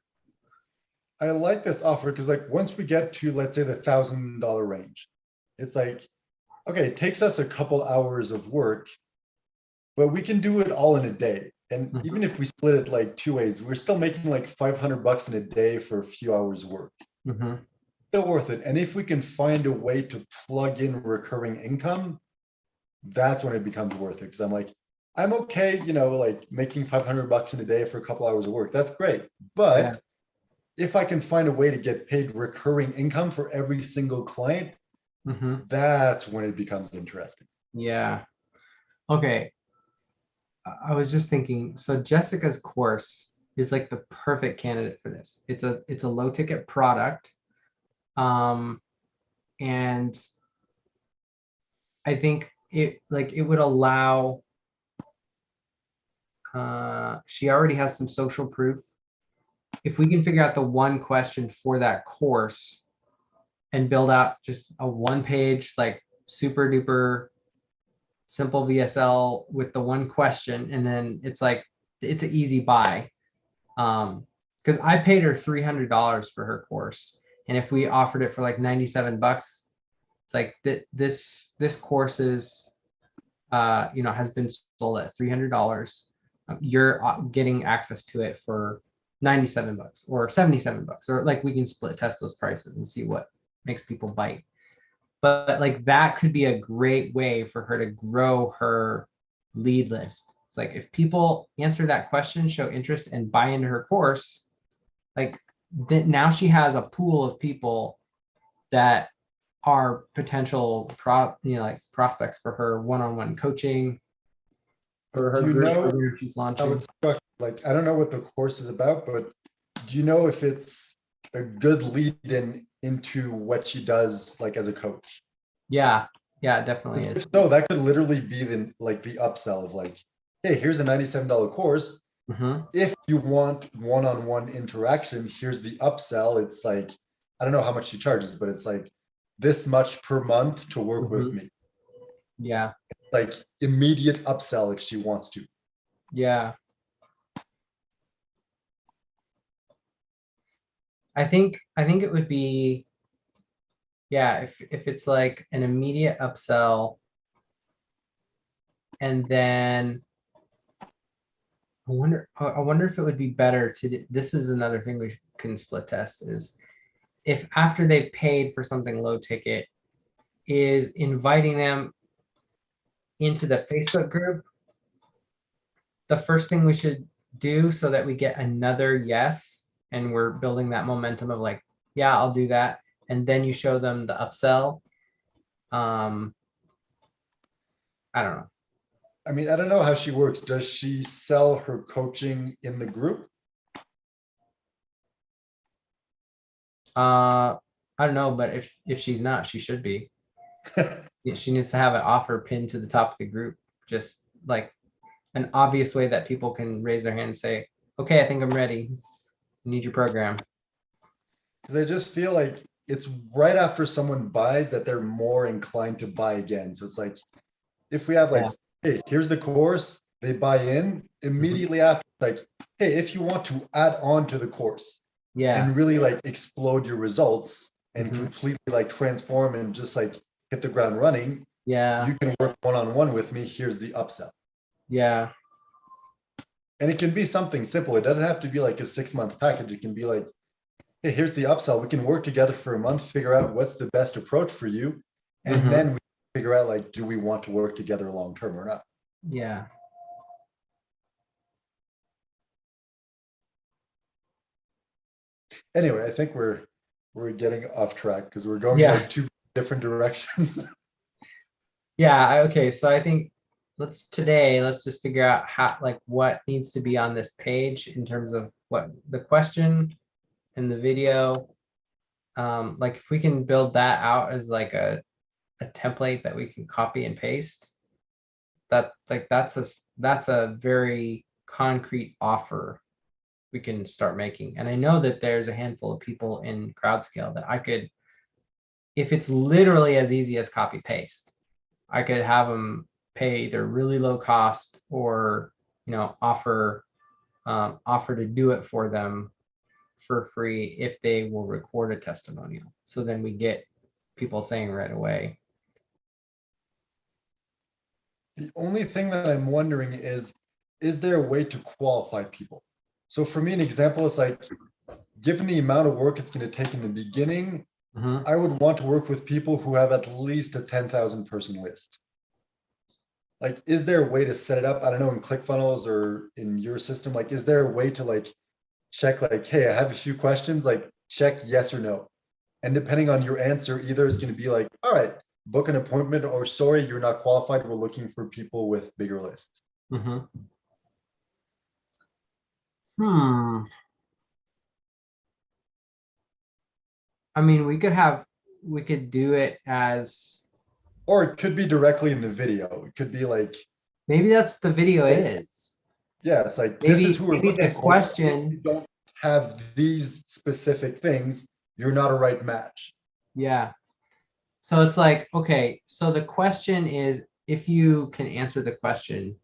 I like this offer because like once we get to, let's say, the $1,000 range, it's like, okay, it takes us a couple hours of work, but we can do it all in a day. And even if we split it like 2 ways, we're still making like $500 in a day for a few hours work. Still worth it. And if we can find a way to plug in recurring income, that's when it becomes worth it. Because I'm like, I'm okay, like making $500 in a day for a couple hours of work. That's great. But if I can find a way to get paid recurring income for every single client, that's when it becomes interesting. Yeah. Okay. I was just thinking, so Jessica's course is like the perfect candidate for this. It's a low ticket product. And I think it would allow, she already has some social proof. If we can figure out the one question for that course and build out just a 1-page, like super duper simple VSL with the one question, and then it's like it's an easy buy. Because I paid her $300 for her course, and if we offered it for like $97, it's like this course is has been sold at $300. You're getting access to it for $97 or $77, or like we can split test those prices and see what makes people bite. But like that could be a great way for her to grow her lead list. It's like if people answer that question, show interest, and buy into her course, like now she has a pool of people that are potential prospects for her one-on-one coaching, for her group program she's launching. I don't know what the course is about, but do you know if it's a good lead into what she does, like as a coach? Yeah, it definitely is. So that could literally be the upsell of like, hey, here's a $97 course. If you want one-on-one interaction, here's the upsell. It's like, I don't know how much she charges, but it's like this much per month to work with me. Yeah. It's like immediate upsell if she wants to. Yeah. I think it would be, if it's like an immediate upsell, and then I wonder if it would be better to do, this is another thing we can split test, is if after they've paid for something low ticket, is inviting them into the Facebook group the first thing we should do, so that we get another yes, and we're building that momentum of like, yeah, I'll do that. And then you show them the upsell. I don't know. I mean, I don't know how she works. Does she sell her coaching in the group? I don't know, but if she's not, she should be. She needs to have an offer pinned to the top of the group, just like an obvious way that people can raise their hand and say, okay, I think I'm ready. I need your program. Because I just feel like it's right after someone buys that they're more inclined to buy again. So it's like, if we have like, hey, here's the course, they buy in immediately after, like, hey, if you want to add on to the course and really like explode your results and completely like transform and just like hit the ground running, you can work one-on-one with me. Here's the upsell. Yeah. And it can be something simple. It doesn't have to be like a 6-month package. It can be like, hey, here's the upsell. We can work together for a month, figure out what's the best approach for you. And then we figure out like, do we want to work together long-term or not? Yeah. Anyway, I think we're getting off track because we're going like 2 different directions. Okay. So I think let's just figure out how, like, what needs to be on this page in terms of what the question and the video. Like if we can build that out as like a template that we can copy and paste, that's a very concrete offer we can start making. And I know that there's a handful of people in CrowdScale that I could, if it's literally as easy as copy paste, I could have them pay either really low cost or, offer to do it for them for free if they will record a testimonial. So then we get people saying right away. The only thing that I'm wondering is there a way to qualify people? So for me, an example is like, given the amount of work it's going to take in the beginning, I would want to work with people who have at least a 10,000 person list. Like, is there a way to set it up? I don't know, in ClickFunnels or in your system, like, is there a way to like check like, hey, I have a few questions, like check yes or no. And depending on your answer, either it's going to be like, all right, book an appointment, or sorry, you're not qualified. We're looking for people with bigger lists. I mean, we could do it as, or it could be directly in the video. It could be like, maybe that's the video is. Yeah, it's like, Maybe, this is who we're looking the for. question, If you don't have these specific things, you're not a right match. Yeah. So it's like, okay, so the question is, if you can answer the question,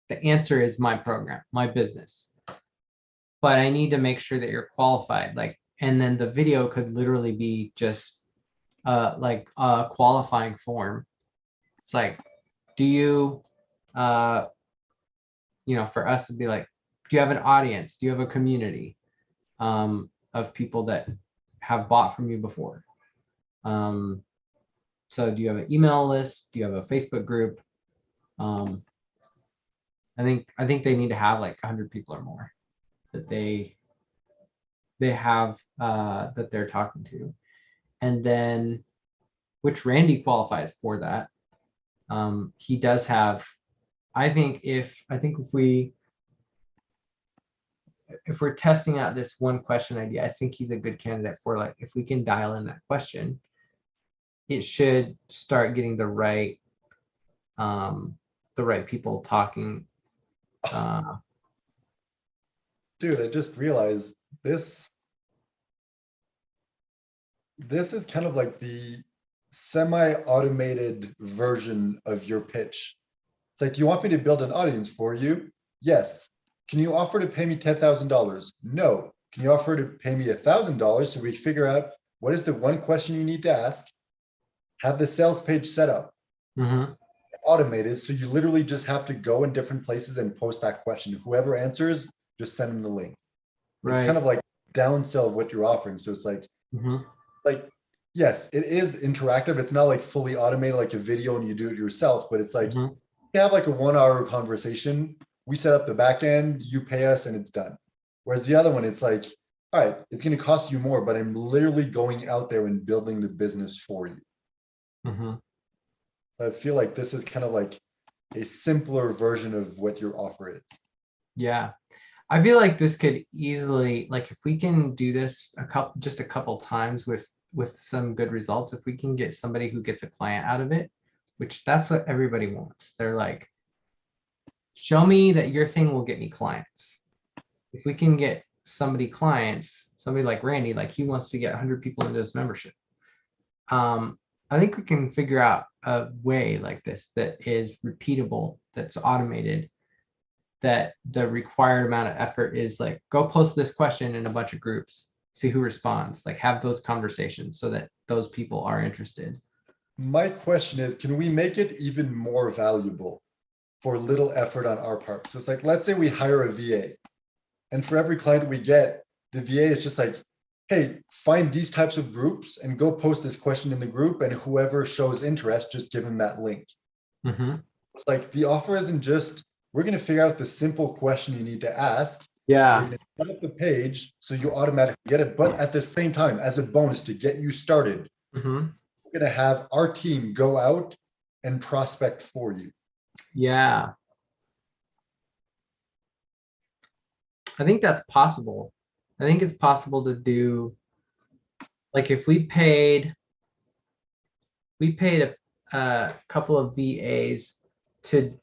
the answer is my program, my business. But I need to make sure that you're qualified. Like, and then the video could literally be just like a qualifying form. It's like, do you, for us to be like, do you have an audience? Do you have a community of people that have bought from you before? So do you have an email list? Do you have a Facebook group? I think they need to have like 100 people or more that they have that they're talking to. And then, which Randy qualifies for that. He does have, I think if we're testing out this one question idea, I think he's a good candidate for, like, if we can dial in that question, it should start getting the right people talking. Dude, I just realized this is kind of like the semi-automated version of your pitch. It's like, you want me to build an audience for you? Yes. Can you offer to pay me $10,000? No. Can you offer to pay me $1,000 so we figure out what is the one question you need to ask, have the sales page set up, automated, so you literally just have to go in different places and post that question. Whoever answers, just send them the link. Right. It's kind of like downsell of what you're offering. So it's like, like, yes, it is interactive. It's not like fully automated like a video and you do it yourself, but it's like, you have like a 1-hour conversation. We set up the back end, you pay us, and it's done. Whereas the other one, it's like, all right, it's going to cost you more, but I'm literally going out there and building the business for you. I feel like this is kind of like a simpler version of what your offer is. Yeah. I feel like this could easily, like, if we can do this just a couple times with some good results, if we can get somebody who gets a client out of it, which that's what everybody wants. They're like, show me that your thing will get me clients. If we can get somebody clients, somebody like Randy, like he wants to get 100 people into his membership. I think we can figure out a way like this that is repeatable, that's automated, that the required amount of effort is like, go post this question in a bunch of groups, see who responds, like have those conversations so that those people are interested. My question is, can we make it even more valuable for little effort on our part? So it's like, let's say we hire a VA, and for every client we get, the VA is just like, hey, find these types of groups and go post this question in the group, and whoever shows interest, just give them that link. Mm-hmm. It's like the offer isn't just, we're going to figure out the simple question you need to ask. Yeah. We're going to set up the page so you automatically get it. But at the same time, as a bonus to get you started, Mm-hmm. we're going to have our team go out and prospect for you. Yeah. I think that's possible. I think it's possible to do, like if we paid a couple of VAs to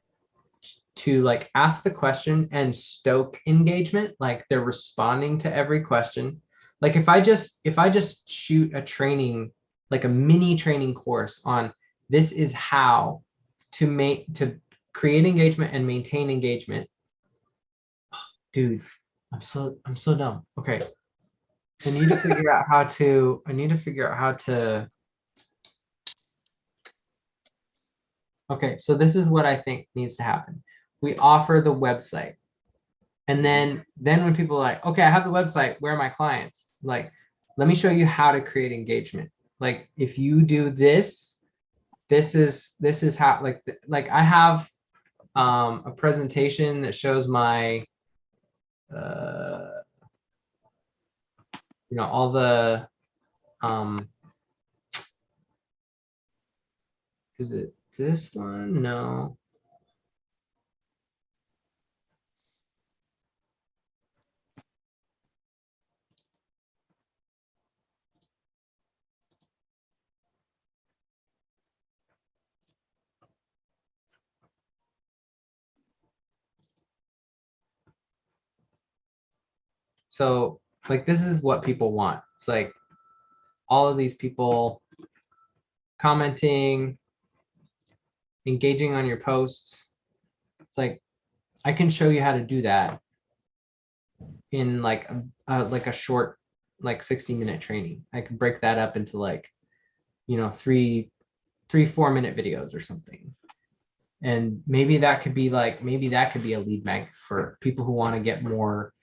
like ask the question and stoke engagement, like they're responding to every question. Like if I just shoot a training, like a mini training course on this is how to create engagement and maintain engagement. Dude, I'm so dumb. Okay. I need to figure out how to. Okay, so this is what I think needs to happen. We offer the website. And then when people are like, okay, I have the website, where are my clients? Like, let me show you how to create engagement. Like if you do this, this is how, like I have a presentation that shows my all the is it this one? No. So like this is what people want. It's like all of these people commenting, engaging on your posts. It's like I can show you how to do that in like a short, like 60-minute training. I can break that up into like, 3-4 minute videos or something. And maybe that could be a lead magnet for people who want to get more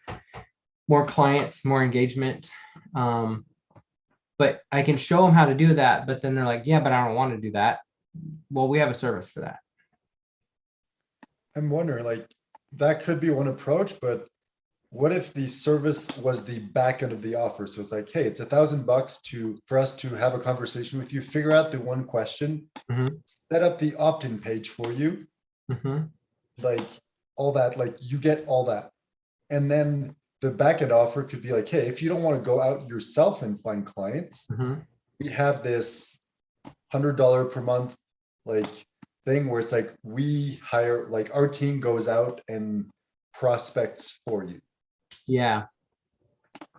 clients, more engagement. But I can show them how to do that, but then they're like, yeah, but I don't want to do that. Well, we have a service for that. I'm wondering, like, that could be one approach, but what if the service was the back end of the offer? So it's like, hey, it's $1,000 for us to have a conversation with you, figure out the one question, set up the opt-in page for you, like all that, like you get all that. And then the back end offer could be like, hey, if you don't want to go out yourself and find clients, we have this $100 per month like thing where it's like we hire, like our team goes out and prospects for you. Yeah.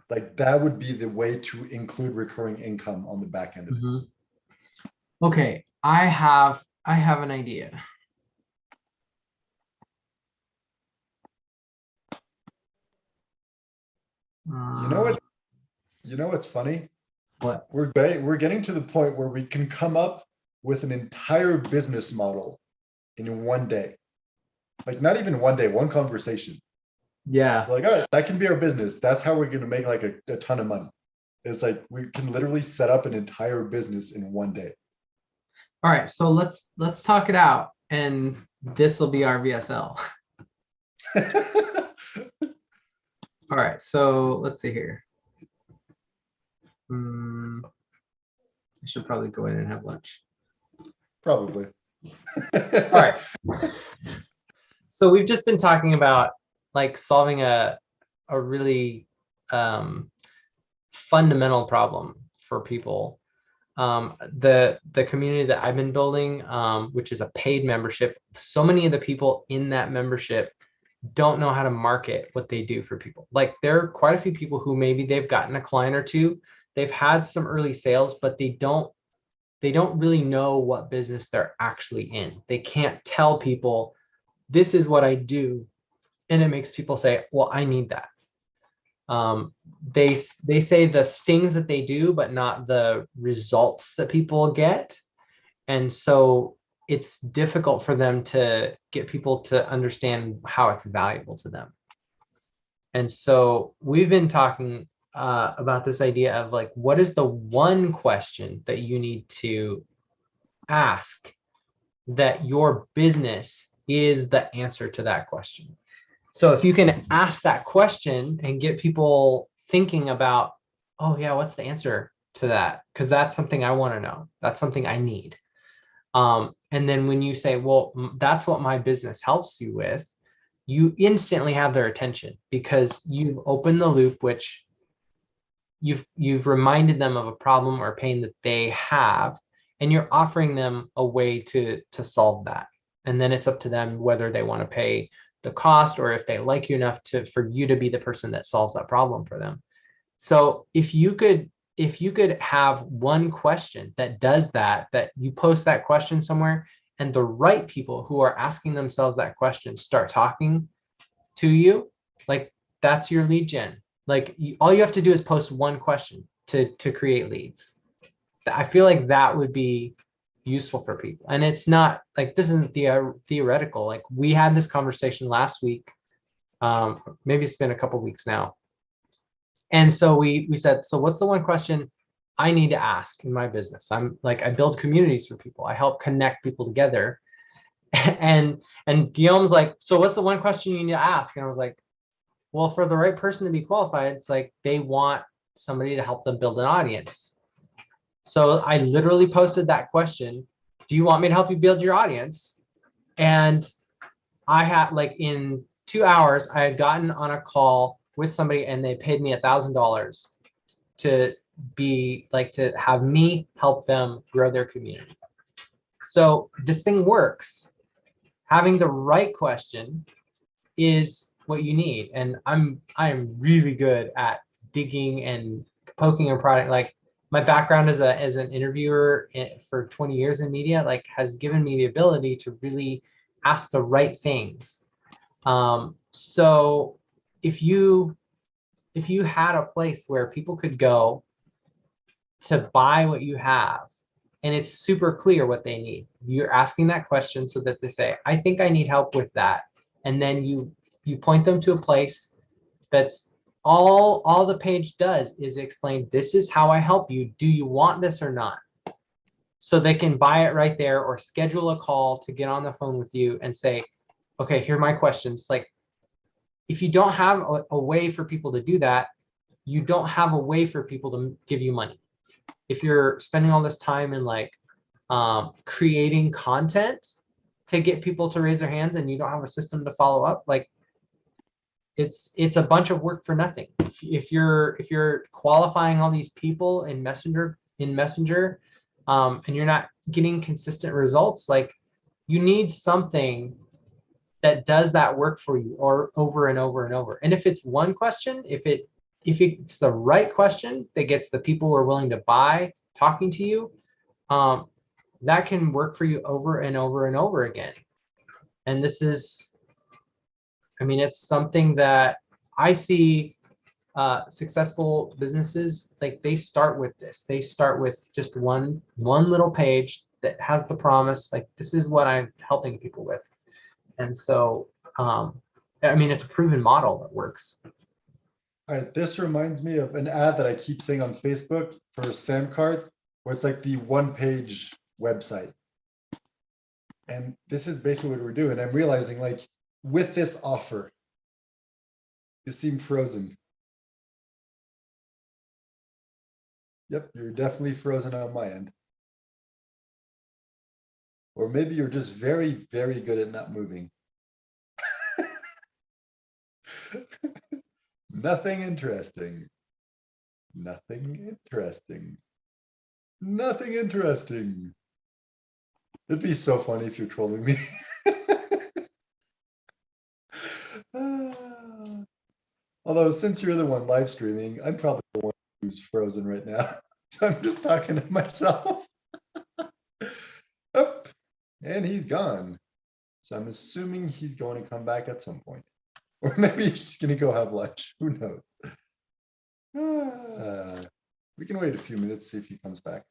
Like that would be the way to include recurring income on the back end of it. Okay, I have an idea. You know what? You know what's funny? What? We're getting to the point where we can come up with an entire business model in one day. Like not even one day, one conversation. Yeah. Like, all right, that can be our business. That's how we're going to make like a ton of money. It's like we can literally set up an entire business in one day. All right, so let's talk it out, and this will be our VSL. All right, so let's see here. I should probably go in and have lunch. Probably. All right. So we've just been talking about like solving a really fundamental problem for people. The community that I've been building, which is a paid membership. So many of the people in that membership don't know how to market what they do for people. Like there are quite a few people who maybe they've gotten a client or two, they've had some early sales, but they don't really know what business they're actually in. They can't tell people, this is what I do. And it makes people say, well, I need that. They say the things that they do, but not the results that people get. And so it's difficult for them to get people to understand how it's valuable to them. And so we've been talking about this idea of like, what is the one question that you need to ask that your business is the answer to that question? So if you can ask that question and get people thinking about, oh yeah, what's the answer to that? Because that's something I want to know. That's something I need. And then when you say, well, that's what my business helps you with, you instantly have their attention because you've opened the loop, which you've reminded them of a problem or pain that they have, and you're offering them a way to solve that. And then it's up to them whether they want to pay the cost or if they like you enough for you to be the person that solves that problem for them. So if you could have one question that does that you post that question somewhere, and the right people who are asking themselves that question start talking to you, like that's your lead gen. Like all you have to do is post one question to create leads. I feel like that would be useful for people. And it's not like, this isn't theoretical. Like we had this conversation last week. Maybe it's been a couple weeks now. And so we said, so what's the one question I need to ask in my business? I'm like, I build communities for people. I help connect people together. And Guillaume's like, so what's the one question you need to ask? And I was like, well, for the right person to be qualified, it's like they want somebody to help them build an audience. So I literally posted that question. Do you want me to help you build your audience? And I had, like, in 2 hours, I had gotten on a call with somebody and they paid me $1,000 to be like, to have me help them grow their community. So this thing works. Having the right question is what you need. And I am really good at digging and poking a product. Like my background as an interviewer for 20 years in media, like has given me the ability to really ask the right things. So if you had a place where people could go to buy what you have, and it's super clear what they need, you're asking that question so that they say, I think I need help with that. And then you point them to a place that's all the page does is explain, this is how I help you. Do you want this or not? So they can buy it right there or schedule a call to get on the phone with you and say, okay, here are my questions. Like, if you don't have a way for people to do that, you don't have a way for people to give you money. If you're spending all this time in like creating content to get people to raise their hands and you don't have a system to follow up, like it's a bunch of work for nothing. If you're qualifying all these people in Messenger, and you're not getting consistent results, like you need something that does that work for you, or over and over and over. And if it's one question, if it's the right question that gets the people who are willing to buy talking to you, that can work for you over and over and over again. And this is, I mean, it's something that I see successful businesses, like they start with this. They start with just one little page that has the promise, like this is what I'm helping people with. And so, I mean, it's a proven model that works. All right, this reminds me of an ad that I keep seeing on Facebook for Samcart, where it's like the one-page website. And this is basically what we're doing. I'm realizing, like, with this offer, you seem frozen. Yep, you're definitely frozen on my end. Or maybe you're just very, very good at not moving. Nothing interesting. Nothing interesting. Nothing interesting. It'd be so funny if you're trolling me. Although since you're the one live streaming, I'm probably the one who's frozen right now. So I'm just talking to myself. Up, and he's gone. So I'm assuming he's going to come back at some point. Or maybe he's just gonna go have lunch. Who knows? We can wait a few minutes, see if he comes back.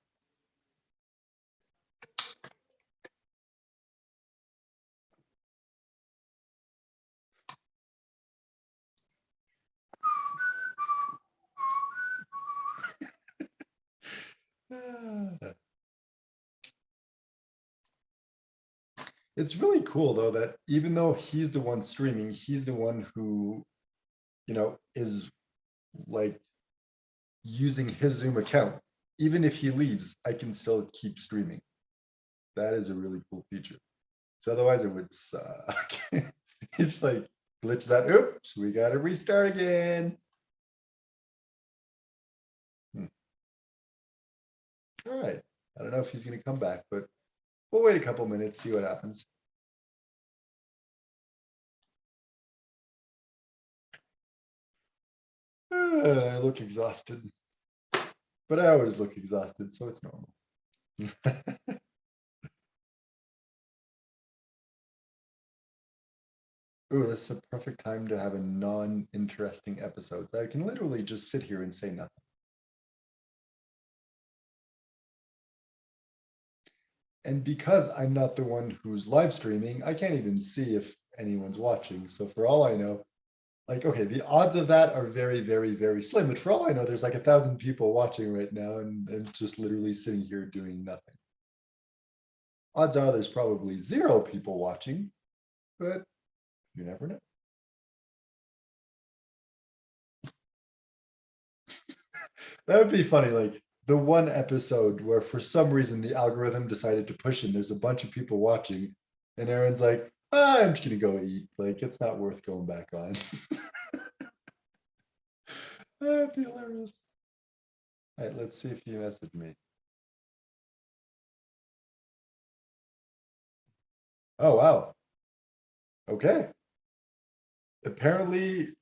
It's really cool though that even though he's the one streaming, he's the one who, is like using his Zoom account. Even if he leaves, I can still keep streaming. That is a really cool feature. So otherwise it would suck. It's like glitch that. Oops, we got to restart again. All right. I don't know if he's going to come back, but we'll wait a couple minutes, see what happens. I look exhausted, but I always look exhausted, so it's normal. Ooh, this is a perfect time to have a non-interesting episode. So I can literally just sit here and say nothing. And because I'm not the one who's live streaming, I can't even see if anyone's watching. So for all I know, like, okay, the odds of that are very, very, very slim. But for all I know, there's like 1,000 people watching right now, and I'm just literally sitting here doing nothing. Odds are there's probably 0 people watching, but you never know. That would be funny, like the one episode where for some reason the algorithm decided to push and there's a bunch of people watching, and Aaron's like, I'm just gonna go eat. Like, it's not worth going back on. That'd be hilarious. All right, let's see if he messaged me. Oh, wow. Okay. Apparently,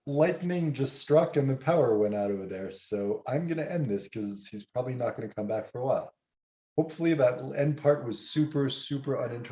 lightning just struck and the power went out over there. So I'm going to end this because he's probably not going to come back for a while. Hopefully, that end part was super, super uninteresting.